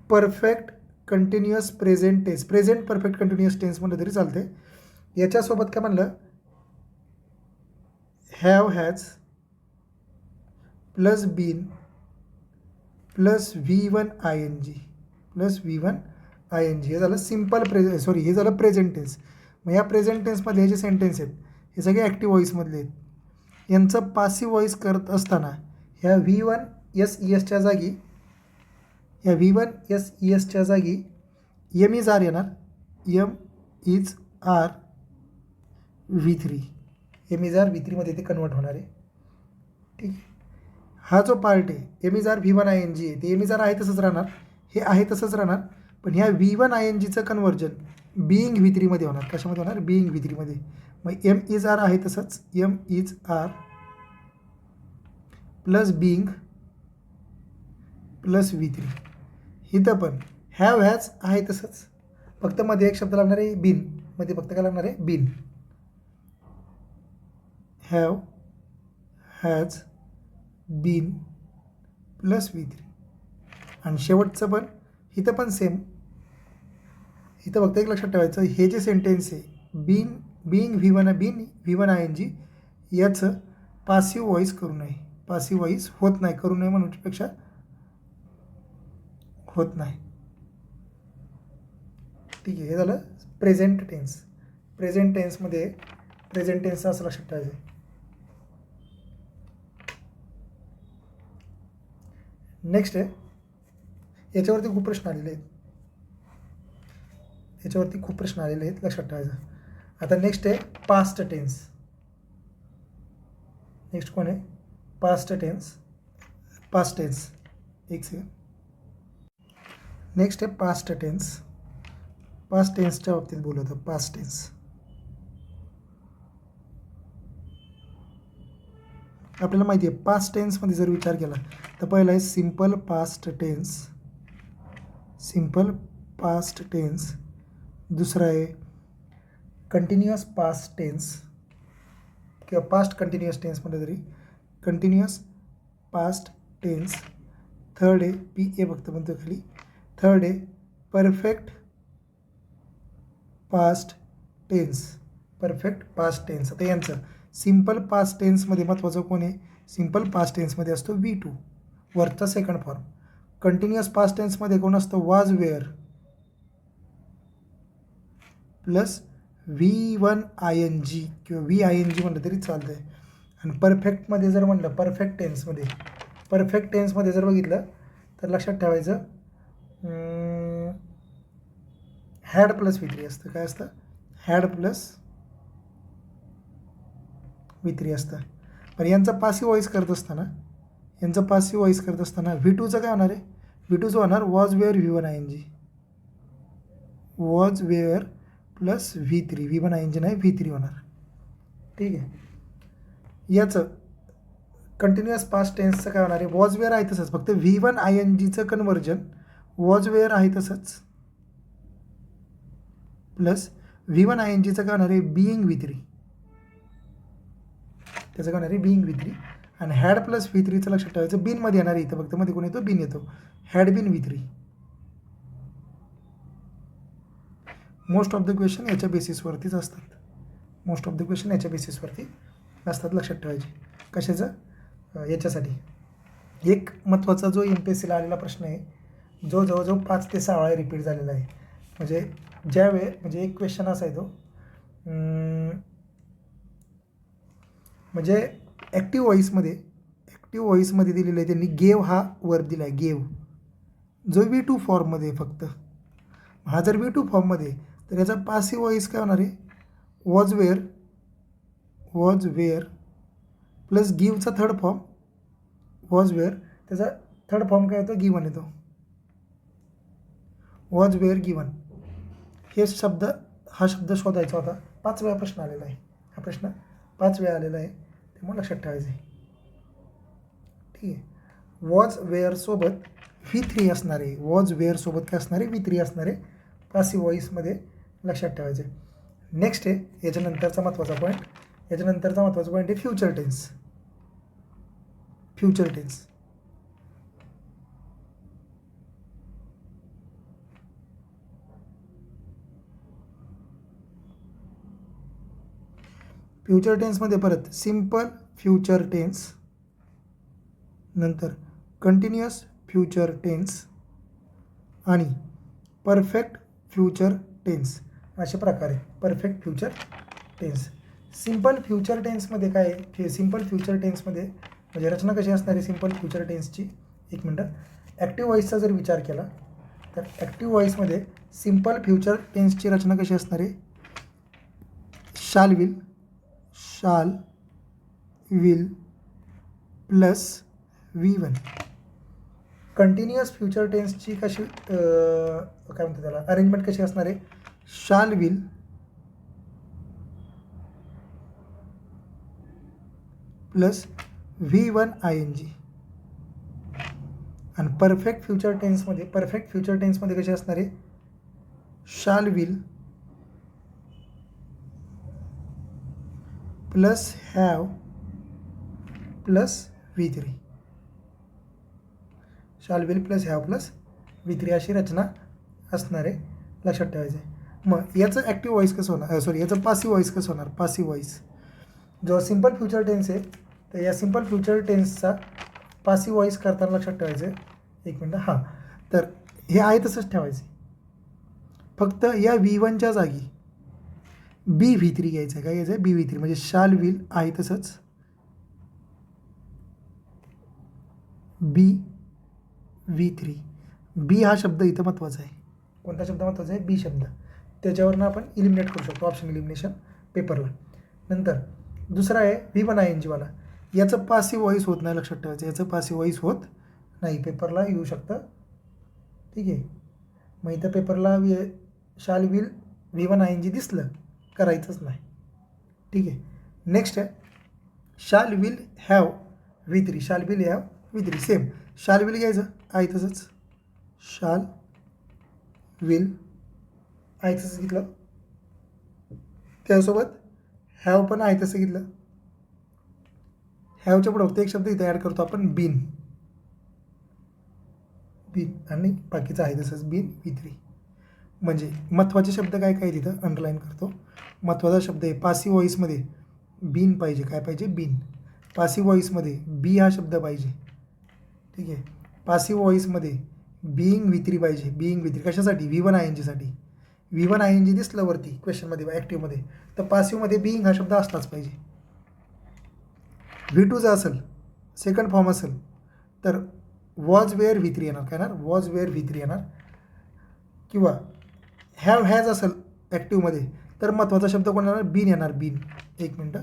perfect continuous present tense. Present perfect continuous tense म्हटलं तरी चालते. याच्यासोबत काय म्हणलं, have, has plus been plus V1 ING plus V1 ING. हे झालं सिम्पल हे झालं प्रेझेंट टेन्स. मग या प्रेझेंट टेन्समध्ये हे जे सेंटेन्स आहेत हे सगळे ॲक्टिव्ह व्हॉईसमधले आहेत. यांचं पासिव्ह व्हॉईस करत असताना ह्या V1 SESच्या जागी, ह्या V1 SESच्या जागी एम इज आर येणार, एम इज आर V3 V3मध्ये ते कन्वर्ट होणार आहे. ठीक आहे. हा जो पार्ट आहे MR_V1 आहे ते MR आहे तसंच राहणार, हे आहे तसंच राहणार, पण ह्या V1 कन्वर्जन बिईंग V3मध्ये होणार. कशामध्ये होणार? बिईंग V3मध्ये. मग MR आहे तसंच MR plus being plus V3. इथं पण हॅव हॅज आहे तसंच, फक्त मध्ये एक शब्द लागणार आहे बीन, मध्ये फक्त काय लागणार आहे? Been. Have has been plus V3. आणि शेवटचं पण इथं पण सेम. इथं फक्त एक लक्षात ठेवायचं, हे जे सेंटेन्स आहे बिईंग V1 याचं पासिव्ह व्हॉईस करू नये. पासिव्ह व्हॉईस होत नाही, करू नये म्हणण्यापेक्षा होत नाही. ठीक आहे. हे झालं प्रेझेंट टेन्स. प्रेझेंट टेन्सचं असं लक्षात ठेवायचं. नेक्स्ट आहे, याच्यावरती खूप प्रश्न आलेले आहेत, लक्षात ठेवायचं. आता नेक्स्ट आहे पास्ट टेन्स. नेक्स्ट कोण आहे? Past tense. एक सेकंड. नेक्स्ट आहे पास्ट टेन्सच्या बाबतीत बोलतो. पास्ट टेन्स आपल्याला माहिती आहे. पास्ट टेन्समध्ये जर विचार केला तर पहिला आहे सिम्पल पास्ट टेन्स. दुसरा आहे कंटिन्युअस पास्ट टेन्स किंवा पास्ट कंटिन्युअस टेन्समध्ये तरी कंटिन्युअस पास्ट टेन्स. थर्ड आहे PA फक्त म्हणतो खाली. थर्ड आहे परफेक्ट पास्ट टेन्स. आता यांचं सिम्पल पास्ट टेन्समध्ये महत्त्वाचं कोण आहे? सिम्पल पास्ट टेन्समध्ये असतो V2 वरचा सेकंड फॉर्म. कंटिन्युअस पास्ट टेन्समध्ये कोण असतं? Was were plus V1 ING किंवा VING म्हणलं तरी चालतं आहे. आणि परफेक्टमध्ये जर म्हणलं परफेक्ट टेन्समध्ये जर बघितलं तर लक्षात ठेवायचं हॅड प्लस V3 असतं. काय असतं? हॅड प्लस V3 असतं. पण यांचा पासिव्ह व्हॉईस करत असताना V2चं काय होणार आहे? V2चं होणार was were V1 ING. Was were plus V3. V1 ING नाही, V3 होणार. ठीक आहे. याचं कंटिन्युअस पास्ट टेन्सचं काय होणार आहे? वॉज वेअर आहे तसंच, फक्त V1 INGचं कन्वर्जन वॉज वेअर आहे तसंच प्लस V1 INGचं काय होणार आहे? Being V3. त्याचं काय होणार आहे? Being V3. आणि हॅड प्लस V3चं लक्षात ठेवायचं बिनमध्ये येणार आहे. इथं फक्त मध्ये कोण येतो? बिन येतो. Had been V3. Most of the question याच्या बेसिसवरतीच असतात. लक्षात ठेवायचे. कशाचं? याच्यासाठी एक महत्त्वाचा जो MPSCला आलेला प्रश्न आहे, जो जवळजवळ 5 ते 6 वेळा रिपीट झालेला आहे. म्हणजे एक क्वेश्चन असा आहे तो, म्हणजे ॲक्टिव्ह व्हॉईसमध्ये दिलेलं आहे त्यांनी. गेव हा वर्ब दिला आहे, गेव, जो V2 फॉर्ममध्ये फक्त. हा जर V2 फॉर्ममध्ये तर याचा पासिव्ह व्हॉईस काय होणार आहे? वॉज वेअर प्लस गिवचा थर्ड फॉर्म वॉज वेअर. त्याचा थर्ड फॉर्म काय येतो? गिवन येतो. Was were given. हा शब्द शोधायचा होता. 5 वेळा प्रश्न आलेला आहे. हा प्रश्न 5 वेळा आलेला आहे, त्यामुळे लक्षात ठेवायचं आहे. ठीक आहे. वॉज वेअरसोबत V3 असणार आहे. काय असणार आहे? V3 असणार आहे पासिव्ह व्हॉईसमध्ये. लक्षात ठेवायचं आहे. नेक्स्ट आहे याच्यानंतरचा महत्त्वाचा पॉईंट आहे फ्युचर टेन्स. फ्युचर टेन्समध्ये परत सिम्पल फ्युचर टेन्स, नंतर कंटिन्युअस फ्युचर टेन्स आणि परफेक्ट फ्युचर टेन्स. अशा प्रकारे perfect future tense. Simple future टेन्समध्ये काय आहे? सिम्पल फ्युचर टेन्समध्ये म्हणजे रचना कशी असणार आहे सिम्पल फ्युचर टेन्सची? एक मिनटं. ॲक्टिव्ह व्हॉईसचा जर विचार केला तर ॲक्टिव्ह व्हॉईसमध्ये सिम्पल फ्युचर टेन्सची रचना कशी असणार आहे? Shall will plus V1. Continuous future टेन्सची कशी काय म्हणतात त्याला अरेंजमेंट कशी असणार आहे, shall will plus V1 ING. आणि परफेक्ट फ्युचर टेन्समध्ये कशी असणार आहे, shall will plus have plus V3. शाल will plus have plus V3 अशी रचना असणार आहे, लक्षात ठेवायचं आहे. मग याचं ॲक्टिव्ह व्हॉईस कसं होणार, याचं पासिव्ह व्हॉईस कसं होणार. पासिव्ह व्हॉईस जो सिम्पल फ्युचर टेन्स आहे, तर या सिम्पल फ्युचर टेन्सचा पासिव्ह व्हॉईस करताना लक्षात ठेवायचं आहे. एक मिनटं, हां, तर हे आहे तसंच ठेवायचं. फक्त या V1च्या जागी BV3 घ्यायचं आहे. काय घ्यायचं आहे, BV3. म्हणजे शाल विल आहे तसंच BV3. बी हा शब्द इथं महत्त्वाचा आहे. कोणता शब्द महत्त्वाचा आहे, बी शब्द. त्याच्यावरनं आपण इलिमिनेट करू शकतो, ऑप्शन इलिमिनेशन पेपरला. नंतर दुसरा आहे V1 ING वाला. याचं पासिव्ह व्हॉईस होत नाही, लक्षात ठेवायचं. याचं पासिव्ह व्हॉईस होत नाही, पेपरला येऊ शकतं. ठीक आहे. मग इथं पेपरला शाल विल V1 ING दिसलं, करायचंच नाही. ठीक आहे. नेक्स्ट आहे shall will have V3. Shall will have V3 same. Shall will घ्यायचं आहे तसंच, शाल विल आहे तसंच घेतलं. त्यासोबत हॅव पण आहे तसं घेतलं. हॅवच्या पुढे फक्त एक शब्द इथं ॲड करतो आपण, बीन. आणि बाकीचं आहे तसंच बीन V3. म्हणजे महत्त्वाचे शब्द काय काय तिथं अंडरलाईन करतो. महत्त्वाचा शब्द आहे पासिव्ह व्हॉईसमध्ये बीन पाहिजे. काय पाहिजे, बीन. पासिव्ह व्हॉईसमध्ये बी हा शब्द पाहिजे. ठीक आहे. पासिव्ह व्हॉईसमध्ये बीइंग V3 पाहिजे. बीइंग V3 कशासाठी, V1 ING साठी. V1 ING दिसलं वरती क्वेश्चनमध्ये ॲक्टिव्हमध्ये, तर पासिव्हमध्ये बीइंग हा शब्द असलाच पाहिजे. V2 जर असेल, सेकंड फॉर्म असेल, तर वॉज वेअर V3 येणार. काय येणार, वॉज वेअर V3 येणार. किंवा हॅव हॅज असेल ॲक्टिव्हमध्ये, तर महत्त्वाचा शब्द कोण येणार, बीन येणार. बीन. एक मिनटं,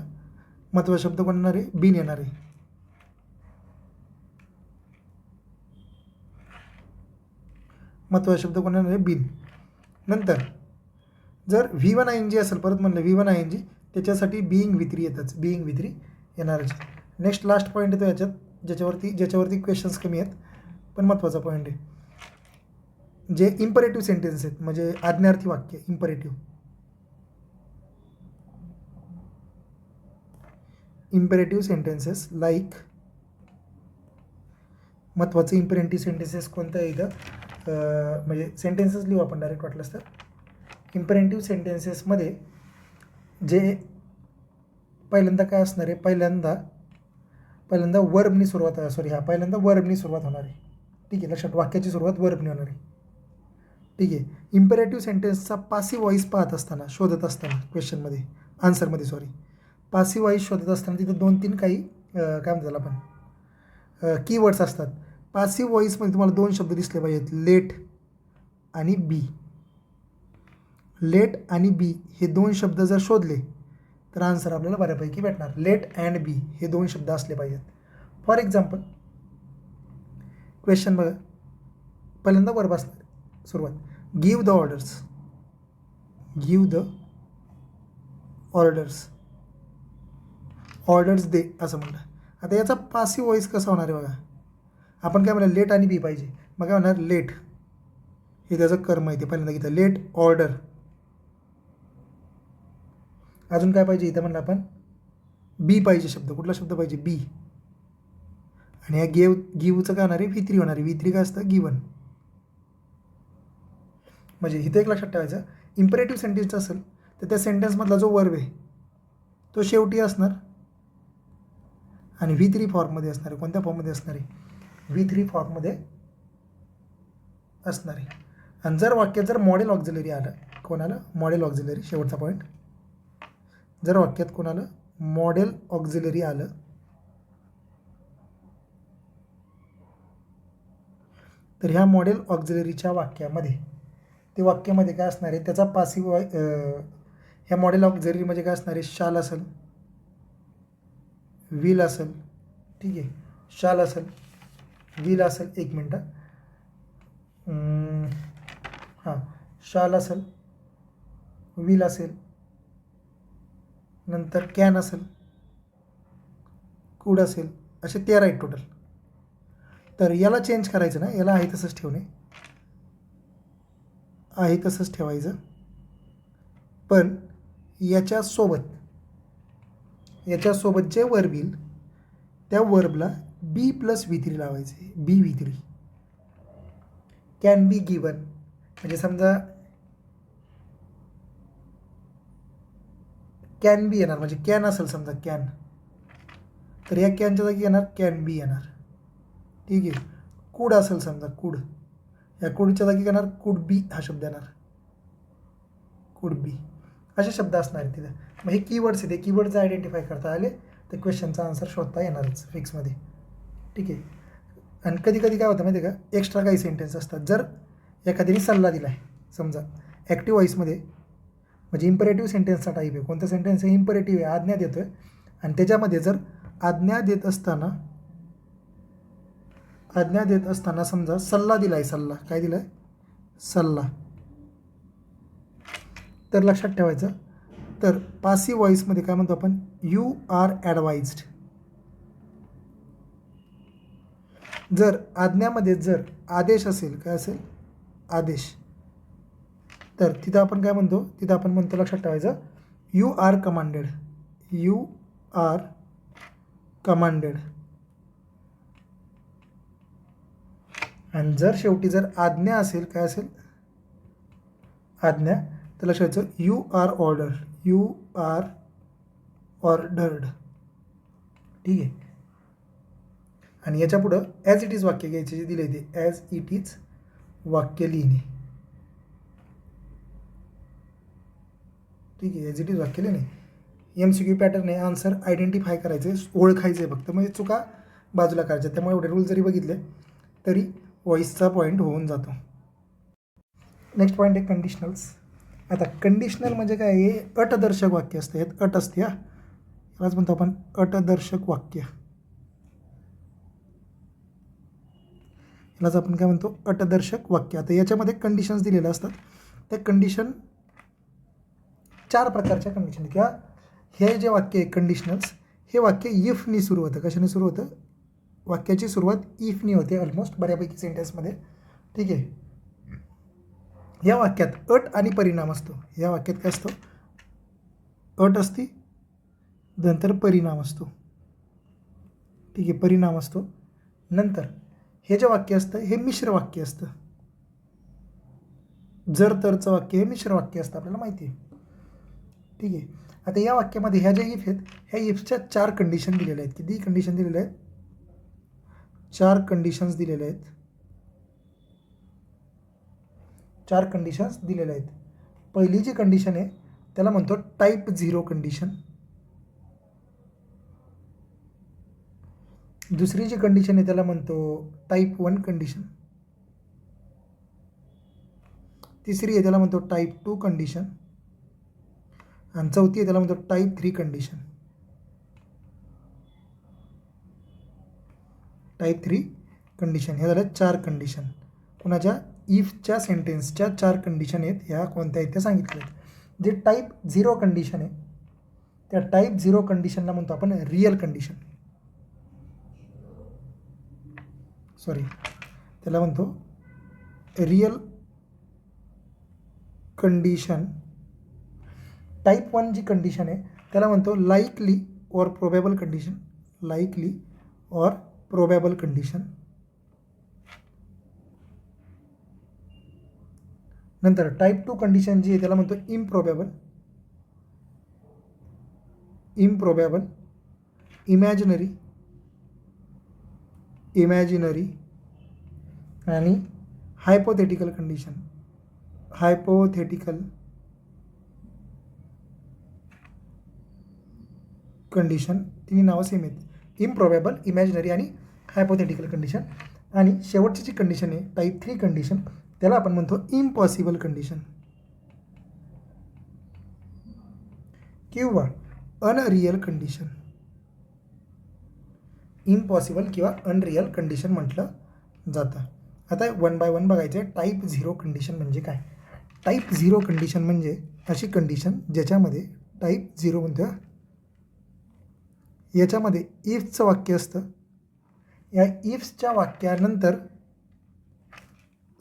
महत्त्वाचा शब्द कोण येणार आहे, बीन येणार आहे. महत्त्वाचा शब्द कोण येणार आहे, बीन. नंतर जर V1 ING असेल, परत म्हणलं V1 ING, त्याच्यासाठी बीइंग V3 येतच. बीइंग V3 येणारच. नेक्स्ट लास्ट पॉईंट येतो याच्यात, ज्याच्यावरती क्वेश्चन्स कमी आहेत, पण महत्त्वाचा पॉईंट आहे. जे इम्परेटिव्ह सेंटेन्स आहेत, म्हणजे आज्ञार्थी वाक्य. इम्परेटिव्ह सेंटेन्सेस लाईक, महत्त्वाचं इम्परेटिव्ह सेंटेन्सेस कोणतं आहे इथं, म्हणजे सेंटेन्सेस लिहू आपण डायरेक्ट वाटलंच तर. इम्परेटिव्ह सेंटेन्सेसमध्ये जे पहिल्यांदा काय असणार आहे, पहिल्यांदा वर्बनी सुरुवात, पहिल्यांदा वर्बनी सुरुवात होणार आहे. ठीक आहे, लक्षात, वाक्याची सुरुवात वर्बनी होणार आहे. ठीक आहे. इम्परेटिव्ह सेंटेन्सचा पासिव्ह व्हॉईस पाहत असताना, शोधत असताना, क्वेश्चनमध्ये आन्सरमध्ये पासिव्ह व्हॉईस शोधत असताना तिथं 2-3 काही काय म्हणतात आपण कीवर्ड्स असतात. पासिव्ह व्हॉईसमध्ये तुम्हाला 2 शब्द दिसले पाहिजेत, लेट आणि बी. लेट आणि बी हे 2 शब्द जर शोधले तर आन्सर आपल्याला बऱ्यापैकी भेटणार. लेट अँड बी हे 2 शब्द असले पाहिजेत. फॉर एक्झाम्पल क्वेश्चन बघा, पहिल्यांदा वर्ब असणार सुरुवात, गिव्ह द ऑर्डर्स. ऑर्डर्स दे असं म्हणलं. आता याचा पासिव्ह व्हॉईस कसा होणार आहे बघा. आपण काय म्हणलं, लेट आणि बी पाहिजे. मग काय होणार, लेट हे त्याचं कर्म आहे, ते पहिल्यांदा घेतलं. Let order. अजून काय पाहिजे इथं म्हणलं आपण, बी पाहिजे शब्द. कुठला शब्द पाहिजे, बी. आणि ह्या गिव्हचं काय होणार आहे, V3 होणार आहे. V3 काय असतं, गिवन. म्हणजे इथं एक लक्षात ठेवायचं, इम्परेटिव्ह सेंटेन्स असेल तर त्या सेंटेन्समधला जो वर्ब आहे तो शेवटी असणार आणि V3 फॉर्ममध्ये असणार आहे. कोणत्या फॉर्ममध्ये असणार आहे, V3 फॉर्ममध्ये असणार आहे. आणि जर वाक्यात जर मॉडेल ऑक्झिलरी आलं, कोणाला, मॉडेल ऑक्झिलरी, शेवटचा पॉईंट, जर वाक्यात कोणाला मॉडेल ऑक्झिलरी आलं तर ह्या मॉडेल ऑक्झिलरीच्या वाक्यामध्ये, ते वाक्यामध्ये काय असणार आहे, त्याचा पासिव्ह ह्या मॉडेल ऑक्झिलरीमध्ये काय असणार आहे, शाल असेल, विल असेल, ठीक आहे, शाल असेल, विल असेल, एक मिनटं, हां, शाल असेल, विल असेल, नंतर कॅन असेल, कुड असेल, असे 13 आहेत टोटल. तर याला चेंज करायचं ना, याला आहे तसंच ठेवणे, आहे तसंच ठेवायचं, पण याच्यासोबत जे वर्ब येईल त्या वर्बला बी प्लस V3 लावायचे, BV3. कॅन बी गिवन, म्हणजे समजा कॅन बी येणार, म्हणजे कॅन असेल समजा कॅन, तर या कॅनच्या जागी येणार कॅन बी येणार, ठीक आहे. कुड असेल समजा कुड, या कुडच्या जागी येणार कुड बी हा शब्द येणार, कुड बी, असे शब्द असणार आहेत तिथे. मग हे कीवर्ड्स आहेत, हे कीवर्ड्स आयडेंटिफाय करता आले तर क्वेश्चनचा आन्सर शोधता येणारच फिक्समध्ये, ठीक आहे. आणि कधी कधी काय होतं माहिती आहे का, एक्स्ट्रा काही सेंटेन्स असतात. जर एखाद्याने सल्ला दिला आहे समजा ॲक्टिव्ह व्हॉईसमध्ये, म्हणजे इम्परेटिव्ह सेंटेन्सचा टाईप आहे, कोणता सेंटेन्स आहे, इम्परेटिव्ह आहे, आज्ञा देतो आहे, आणि त्याच्यामध्ये जर आज्ञा देत असताना समजा सल्ला दिला आहे, सल्ला काय दिला आहे, सल्ला, तर लक्षात ठेवायचं, तर पासिव्ह व्हॉईसमध्ये काय म्हणतो आपण, यू आर ॲडवाइज्ड. जर आज्ञामध्ये जर आदेश असेल, काय असेल, आदेश, तर तिथं आपण काय म्हणतो, तिथं आपण म्हणतो, लक्षात ठेवायचं, you are commanded, you are commanded. आणि जर शेवटी जर आज्ञा असेल, काय असेल, आज्ञा, तर लक्षात ठेवायचं, you are order, you are ordered, ठीक आहे. आणि याच्या पुढं ॲज इट इज वाक्य घ्यायचे, जे दिले ते ॲज इट इज वाक्य लिहिणे, ठीक आहे, ॲज इट इज वाक्य लिहिणे. MCQ पॅटर्न आहे, आन्सर आयडेंटिफाय करायचे, ओळखायचे फक्त, म्हणजे चुका बाजूला करायच्या. त्यामुळे एवढे रूल जरी बघितले तरी व्हॉईसचा पॉईंट होऊन जातो. नेक्स्ट पॉईंट आहे कंडिशनल्स. आता कंडिशनल म्हणजे काय, हे अटदर्शक वाक्य असतं, यात अट असते, यालाच म्हणतो आपण अटदर्शक वाक्य, यालाच आपण काय म्हणतो, अटदर्शक वाक्य. आता याच्यामध्ये कंडिशन्स दिलेल्या असतात, त्या कंडिशन 4 प्रकारच्या कंडिशन, किंवा हे जे वाक्य आहे कंडिशनल्स, हे वाक्य इफनी सुरू होतं. कशाने सुरू होतं, वाक्याची सुरुवात इफनी होते ऑलमोस्ट बऱ्यापैकी सेंटेन्समध्ये, ठीक आहे. या वाक्यात अट आणि परिणाम असतो, या वाक्यात काय असतो, अट असते, नंतर परिणाम असतो, ठीक आहे, परिणाम असतो. नंतर हे जे वाक्य असतं हे मिश्र वाक्य असतं, जर तरचं वाक्य हे मिश्र वाक्य असतं, आपल्याला माहिती आहे, ठीक आहे. आता या वाक्यामध्ये ह्या ज्या इफ आहेत, ह्या इफच्या 4 कंडिशन दिलेल्या आहेत. किती कंडिशन दिलेल्या आहेत, 4 कंडिशन्स दिलेल्या आहेत, 4 कंडिशन्स दिलेल्या आहेत. पहिली जी कंडिशन आहे त्याला म्हणतो टाईप 0 कंडिशन. दुसरी जी कंडिशन आहे त्याला म्हणतो टाईप 1 कंडिशन. तिसरी आहे त्याला म्हणतो टाईप 2 कंडिशन. आणि चौथी आहे त्याला म्हणतो टाईप 3 कंडिशन. टाईप 3 कंडिशन, ह्या झाल्या 4 कंडिशन. कुणाच्या, इफच्या सेंटेन्सच्या 4 कंडिशन आहेत, ह्या कोणत्या आहेत त्या सांगितल्या आहेत. जे टाईप 0 कंडिशन आहे त्या टाईप 0 कंडिशनला म्हणतो आपण रिअल कंडिशन, सॉरी त्याला म्हणतो रिअल कंडिशन. टाईप 1 जी कंडिशन आहे त्याला म्हणतो likely or प्रोबॅबल condition, likely or प्रोबॅबल condition. नंतर टाईप 2 कंडिशन जी आहे त्याला म्हणतो इम्प्रोबॅबल, इम्प्रोबॅबल, इमॅजिनरी, इमॅजिनरी आणि हायपोथेटिकल कंडिशन, हायपोथेटिकल कंडिशन. तिन्ही नावं सेम आहेत, इम्प्रोबॅबल, इमॅजिनरी आणि हायपोथेटिकल कंडिशन. आणि शेवटची जी कंडिशन आहे टाईप 3 कंडिशन त्याला आपण म्हणतो इम्पॉसिबल कंडिशन किंवा अनरिअल कंडिशन. इम्पॉसिबल किंवा अनरिअल कंडिशन म्हटलं जातं. आता वन बाय वन बघायचं आहे. टाईप 0 कंडिशन म्हणजे काय? टाईप 0 कंडिशन म्हणजे अशी कंडिशन ज्याच्यामध्ये टाईप 0 म्हणतो याच्यामध्ये इफचं वाक्य असतं. या इफ्सच्या वाक्यानंतर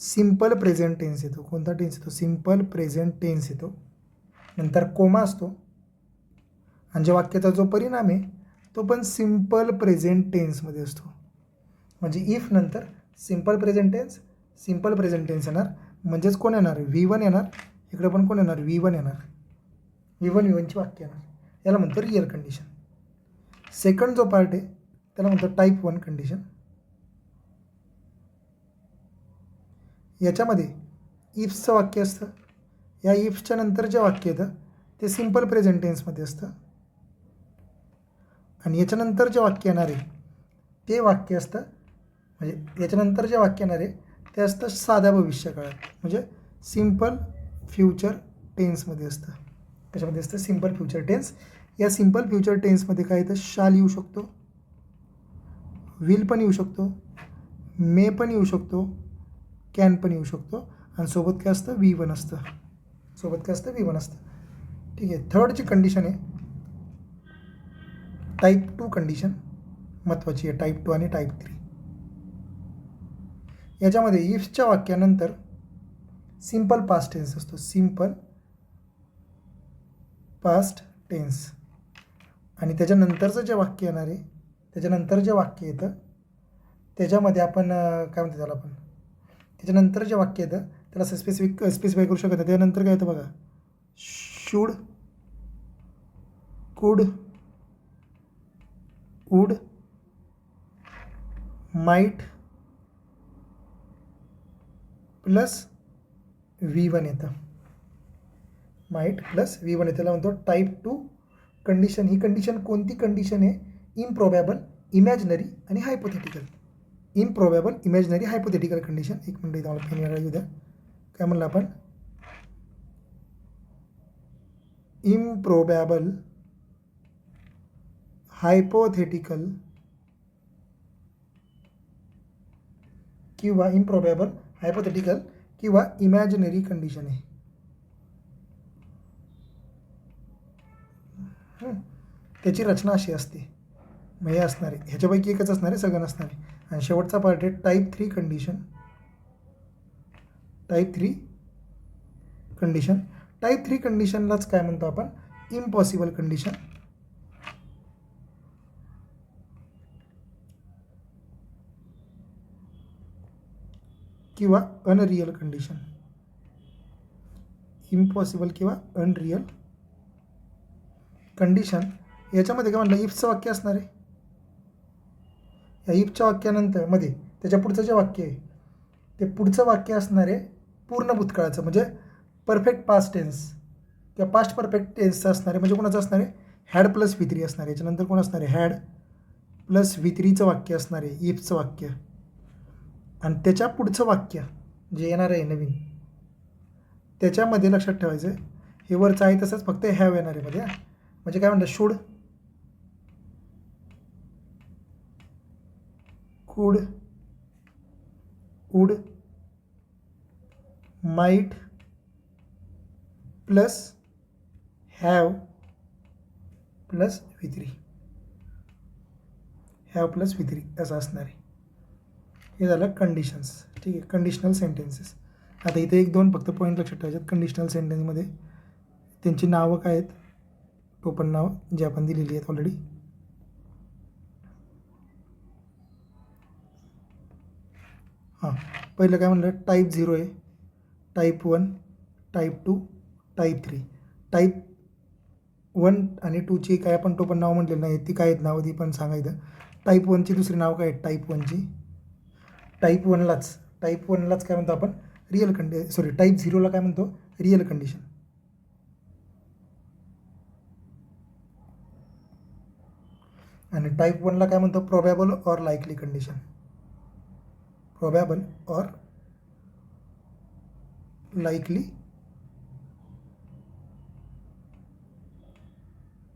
सिम्पल प्रेझेंट टेन्स येतो. कोणता टेन्स येतो? सिम्पल प्रेझेंट टेन्स येतो. नंतर कोमा असतो आणि ज्या वाक्याचा जो परिणाम आहे तो पण सिम्पल प्रेझेंट टेन्समध्ये असतो. म्हणजे इफ नंतर सिम्पल प्रेझेंट टेन्स येणार. म्हणजेच कोण येणार? V1 येणार. इकडे पण कोण येणार? V1 येणार. V1ची वाक्य येणार. याला म्हणतो रिअल कंडिशन. सेकंड जो पार्ट आहे त्याला म्हणतो टाईप 1 कंडिशन. याच्यामध्ये इफ्सचं वाक्य असतं. या इफ्सच्या नंतर जे वाक्य येतं ते सिम्पल प्रेझेंट टेन्समध्ये असतं आणि याच्यानंतर जे वाक्य येणार आहे ते वाक्य असतं म्हणजे याच्यानंतर जे वाक्य येणार आहे ते असतं साध्या भविष्यकाळात. म्हणजे सिम्पल फ्युचर टेन्समध्ये असतं. कशामध्ये असतं? Simple future tense. या सिम्पल फ्युचर टेन्समध्ये काय येतं? शाल येऊ शकतो, विल पण येऊ शकतो, मे पण येऊ शकतो, कॅन पण येऊ शकतो आणि सोबत काय असतं? V1 असतं. V1 असतं. ठीक आहे. थर्डची कंडिशन आहे टाईप 2 कंडिशन. महत्त्वाची आहे टाईप 2 आणि टाईप 3. याच्यामध्ये इफ्सच्या वाक्यानंतर सिम्पल पास्ट टेन्स असतो. सिम्पल पास्ट टेन्स आणि त्याच्यानंतरचं जे वाक्य येणार आहे त्याच्यानंतर जे वाक्य येतं त्याच्यामध्ये आपण काय म्हणतो त्याला आपण त्याच्यानंतर जे वाक्य येतं त्याला असं स्पेसिफाय करू शकत नाही. त्यानंतर काय येतं बघा? Should, could, would, might plus V1 येतं. माईट प्लस V1 येतं. त्याला म्हणतो टाईप 2 कंडिशन. ही कंडिशन कोणती कंडिशन आहे? इम्प्रोबॅबल, इमॅजिनरी आणि hypothetical. Improbable, imaginary, hypothetical condition. एक मिनिट इथं मला पेन यायला येऊ द्या. काय म्हणलं आपण? इम्प्रोबॅबल, हायपोथेटिकल किंवा इम्प्रोबॅबल, हायपोथेटिकल किंवा इमॅजिनरी कंडिशन आहे. त्याची रचना अशी असते. मग हे असणार आहे ह्याच्यापैकी एकच असणार आहे, सगळं नसणार आहे. आणि शेवटचा पार्ट आहे type 3 condition. Type 3 condition. Type 3 कंडिशनलाच काय म्हणतो आपण? इम्पॉसिबल कंडिशन किंवा अनरिअल कंडिशन. इम्पॉसिबल किंवा अनरिअल कंडिशन. याच्यामध्ये काय म्हणलं? इफचं वाक्य असणार आहे. या इफच्या वाक्यानंतर मध्ये त्याच्या पुढचं जे वाक्य आहे ते पुढचं वाक्य असणार आहे पूर्ण भूतकाळाचं. म्हणजे परफेक्ट पास्ट टेन्स किंवा पास्ट परफेक्ट टेन्सचं असणार आहे. म्हणजे कोणाचं असणार आहे? हॅड प्लस V3 असणार आहे. याच्यानंतर कोण असणार आहे? हॅड प्लस V3चं वाक्य असणार आहे, इफचं वाक्य. आणि त्याच्या पुढचं वाक्य जे येणार आहे नवीन त्याच्यामध्ये लक्षात ठेवायचं हे वरचं आहे तसंच फक्त हॅव येणार आहे मध्ये. म्हणजे काय म्हणतात? Should, could, would, might plus have plus V3. Have plus V3 असं असणार आहे. हे झालं कंडिशन्स. ठीक आहे. Conditional sentences. आता इथे एक दोन फक्त पॉईंट लक्षात ठेवायचे. कंडिशनल सेंटेन्समध्ये त्यांची नावं काय आहेत? टोपण नाव जी आपण दिलेली आहेत ऑलरेडी. हां, पहिलं काय म्हणलं? टाईप 0 आहे, टाईप 1, टाईप 2, टाईप 3. टाईप 1 आणि 2ची काय आपण टोपण नाव म्हटलेलं नाही. ती काय आहेत नावं ती पण सांगायचं. टाईप 1ची दुसरी नाव काय आहेत? टाईप 1ची. टाईप 1लाच काय म्हणतो आपण? टाईप 0ला काय म्हणतो? Real condition. आणि टाईप 1ला काय म्हणतो? प्रोबॅबल or likely condition. प्रोबॅबल or likely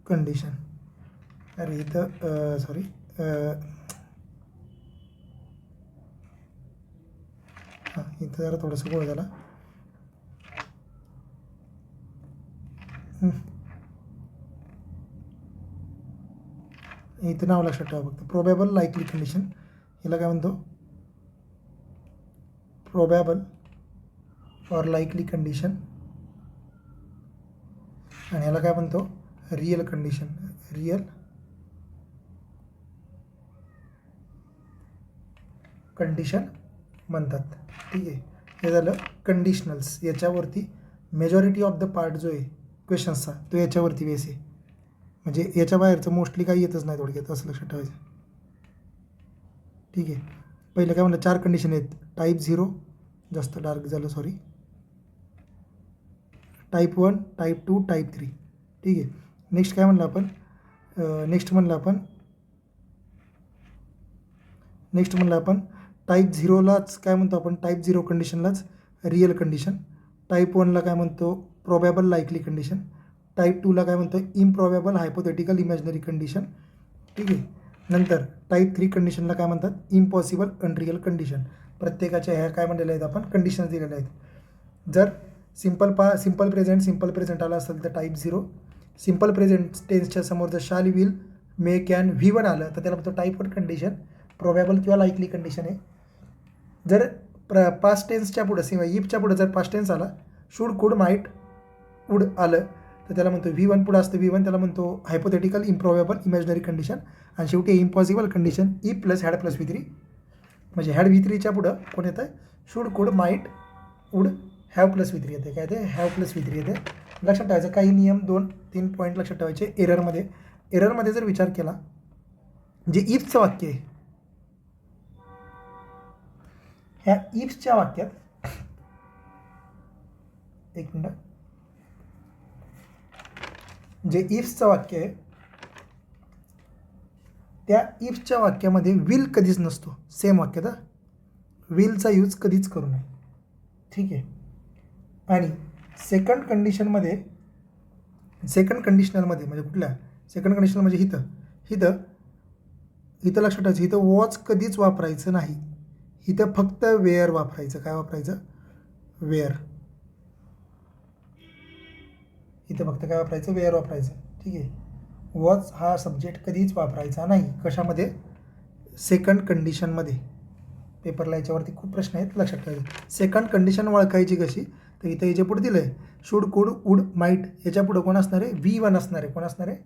condition. अरे इथं हां इथं जरा थोडंसं गोळ झाला. इथं नाव लक्षात ठेवा फक्त. प्रोबॅबल लाईकली कंडिशन, हिला काय म्हणतो, प्रोबॅबल और लाईकली कंडिशन, आणि ह्याला काय म्हणतो, रिअल कंडिशन. रिअल कंडिशन म्हणतात. ठीक आहे, हे झालं कंडिशनल्स. याच्यावरती मेजॉरिटी ऑफ द पार्ट जो आहे क्वेश्चन्सचा तो याच्यावरती बेस आहे. म्हणजे याच्या बाहेरचं मोस्टली काही येतच नाही थोडक्यात, असं लक्षात ठेवायचं. ठीक आहे, पहिलं काय म्हणलं, 4 कंडिशन आहेत. टाईप 0, जास्त डार्क झालं सॉरी, टाईप 1, टाईप 2, टाईप 3. ठीक आहे, नेक्स्ट काय म्हणलं आपण, नेक्स्ट म्हणलं आपण टाईप 0लाच काय म्हणतो आपण, टाईप 0 कंडिशनलाच रिअल कंडिशन. टाईप 1ला काय म्हणतो, प्रोबॅबल लाईकली कंडिशन. टाईप 2ला काय म्हणतो, इम्प्रॉबॅबल हायपोथेटिकल इमॅजिनरी कंडिशन. ठीक आहे, नंतर टाईप 3 कंडिशनला काय म्हणतात, इम्पॉसिबल अनरिअल कंडिशन. प्रत्येकाच्या ह्या काय म्हणलेल्या आहेत आपण, कंडिशन्स दिलेल्या आहेत. जर सिम्पल प्रेझेंट आला असेल तर टाईप 0. सिम्पल प्रेझेंट टेन्सच्या समोर जर शाल, विल, मे, कॅन, V1 आलं तर त्याला म्हणतो टाईप 1 कंडिशन, प्रोबॅबल किंवा लाईकली कंडिशन आहे. जर पास्ट टेन्सच्या पुढं किंवा इफच्या पुढं जर पास्ट टेन्स आला, शुड, कुड, माईट, वुड आलं तर त्याला म्हणतो V1 पुढं असतं V1, त्याला म्हणतो हायपोथेटिकल इम्प्रॉबॅबल इमॅजिनरी कंडिशन. आणि शेवटी impossible condition, E plus had plus V3. म्हणजे हॅड V3च्या पुढं कोण येतं, शुड, कुड, might, would, have plus V3 येते. काय ते, हॅव प्लस V3 येते. लक्षात ठेवायचं काही नियम 2-3 पॉईंट लक्षात ठेवायचे. एररमध्ये जर विचार केला, जे इफचं वाक्य आहे, ह्या इफ्सच्या वाक्यात, एक मिनिट, जे इफ्सचं वाक्य आहे त्या इफ्सच्या वाक्यामध्ये विल कधीच नसतो. सेम वाक्यात विलचा यूज कधीच करू नये. ठीक आहे, आणि सेकंड कंडिशनलमध्ये म्हणजे कुठल्या सेकंड कंडिशनल म्हणजे इथं लक्षात ठेवायचं, इथं वॉच कधीच वापरायचं नाही. इथं फक्त वेअर वापरायचं. काय वापरायचं, वेअर. इथं फक्त काय वापरायचं, वेअर वापरायचं. ठीक आहे, वॉच हा सब्जेक्ट कधीच वापरायचा नाही. कशामध्ये, सेकंड कंडिशनमध्ये. पेपरला याच्यावरती खूप प्रश्न आहेत, लक्षात ठेवायचं. सेकंड कंडिशन ओळखायची कशी, तर इथं याच्या पुढे दिलं आहे, शुड, कुड, वुड, माईट, याच्या पुढं कोण असणार आहे, V1 असणार आहे. कोण असणार आहे,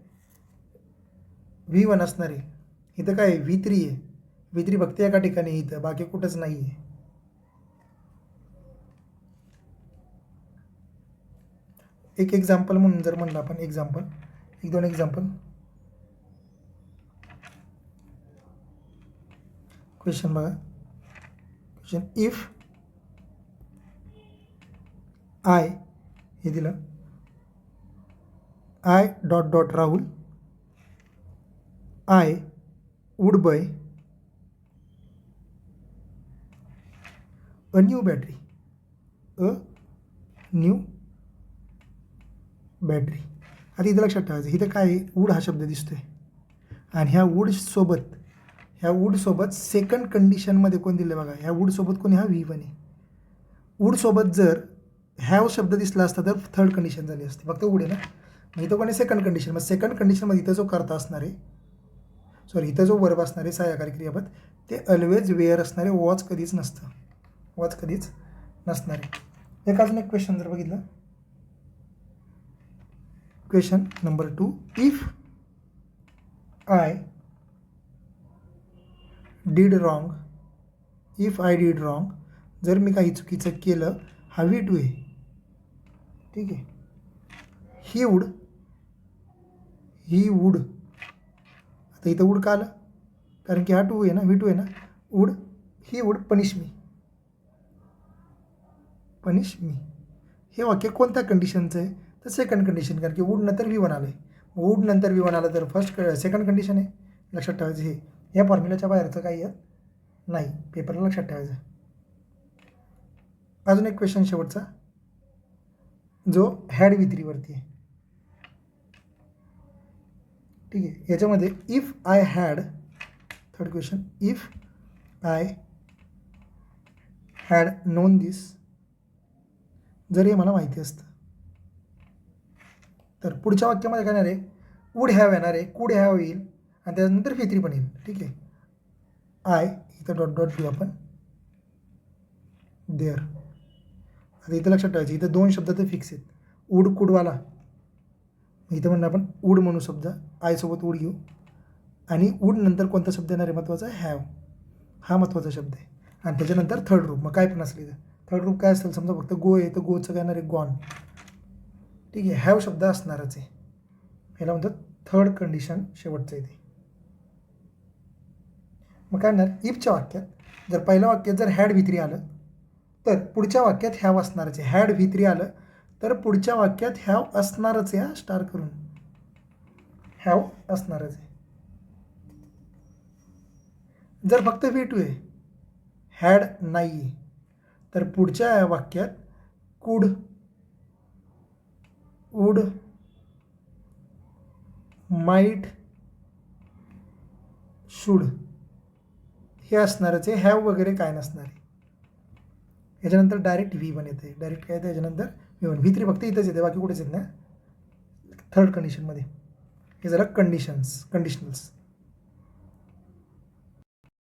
V1 असणार आहे. इथं काय आहे, V3 आहे. V3 फक्त एका ठिकाणी, इथं बाकी कुठंच नाही आहे. एक एक्झाम्पल म्हणून जर म्हणलं आपण, एक दोन एक्झाम्पल. क्वेश्चन बघा, क्वेश्चन, इफ आय, हे दिलं, I dot dot Rahul, I would buy a new battery. आता इथं लक्षात ठेवायचं, इथं काय आहे, वूड हा शब्द दिसतोय, आणि ह्या वूडसोबत सेकंड कंडिशनमध्ये कोण दिलं बघा, ह्या वूडसोबत कोणी, हा V1 आहे. वूडसोबत जर हॅव शब्द दिसला असता तर थर्ड कंडिशन झाली असते. फक्त वूड आहे ना, मग इथं कोणी सेकंड कंडिशन. मग सेकंड कंडिशनमध्ये इथं जो कर्ता असणार आहे, इथं जो वर्ब असणार आहे, सहाय्यकारी क्रियापद, ते ऑलवेज वेअर असणारे. वॉच कधीच नसतं, नसणार आहे. अजून एक क्वेश्चन जर बघितलं, question number 2, if I did wrong, जर मी काही चुकीचं केलं, हा V2 आहे. ठीक आहे, ही वूड, आता इथं वूड का आलं, कारण की हा V2 आहे ना, ही वूड पनिश मी. हे वाक्य कोणत्या कंडिशनचं आहे, तर सेकंड कंडिशन, कारण की वूड नंतर V1 आलं आहे. वूड नंतर V1 आलं तर सेकंड कंडिशन आहे. लक्षात ठेवायचं, हे या फॉर्म्युल्याच्या बाहेरचं काही नाही, पेपरला लक्षात ठेवायचं. अजून एक क्वेश्चन शेवटचा, जो हॅड V3 वरती आहे. ठीक आहे, याच्यामध्ये if I had, third question, if I had known this, जर हे मला माहिती असतं. तर पुढच्या वाक्यामध्ये काय येणार आहे, वूड हॅव येणार आहे, कुड हॅव येईल आणि त्यानंतर V3 पण येईल. ठीक आहे. आय इथं डॉट डॉट देऊ आपण देअर. आता इथं लक्षात ठेवायचं, इथं 2 शब्द तर फिक्स आहेत, वूड कुडवाला. इथं म्हणणं आपण वूड म्हणू शब्द, आयसोबत वूड घेऊ आणि वूड नंतर कोणता शब्द येणार आहे महत्त्वाचा, हॅव, हा महत्त्वाचा शब्द आहे. आणि त्याच्यानंतर थर्ड रूप, मग काय पण असलं इथं थर्ड रूप काय असेल, समजा फक्त गो आहे तर गोचं काय येणार आहे, गॉन. ठीक आहे. हॅव शब्द असणारच आहे, ह्याला म्हणतात थर्ड कंडिशन शेवटचं आहे ते. मग काय म्हणणार, इफच्या वाक्यात जर पहिल्या वाक्यात जर हॅड V3 आलं तर पुढच्या वाक्यात हॅव असणारच आहे. हॅड V3 आलं तर पुढच्या वाक्यात हॅव असणारच आहे, स्टार करून हॅव असणारच आहे. जर फक्त V2 आहे, हॅड नाही आहे, तर पुढच्या वाक्यात कुड, वूड, माईट, शुड हे असणारच आहे, हॅव वगैरे काय नसणार आहे. याच्यानंतर डायरेक्ट V1 येते, डायरेक्ट काय येतं याच्यानंतर V1. V3 फक्त इथंच येते, बाकी कुठेच येत नाही थर्ड कंडिशनमध्ये. हे जरा कंडिशनल्स.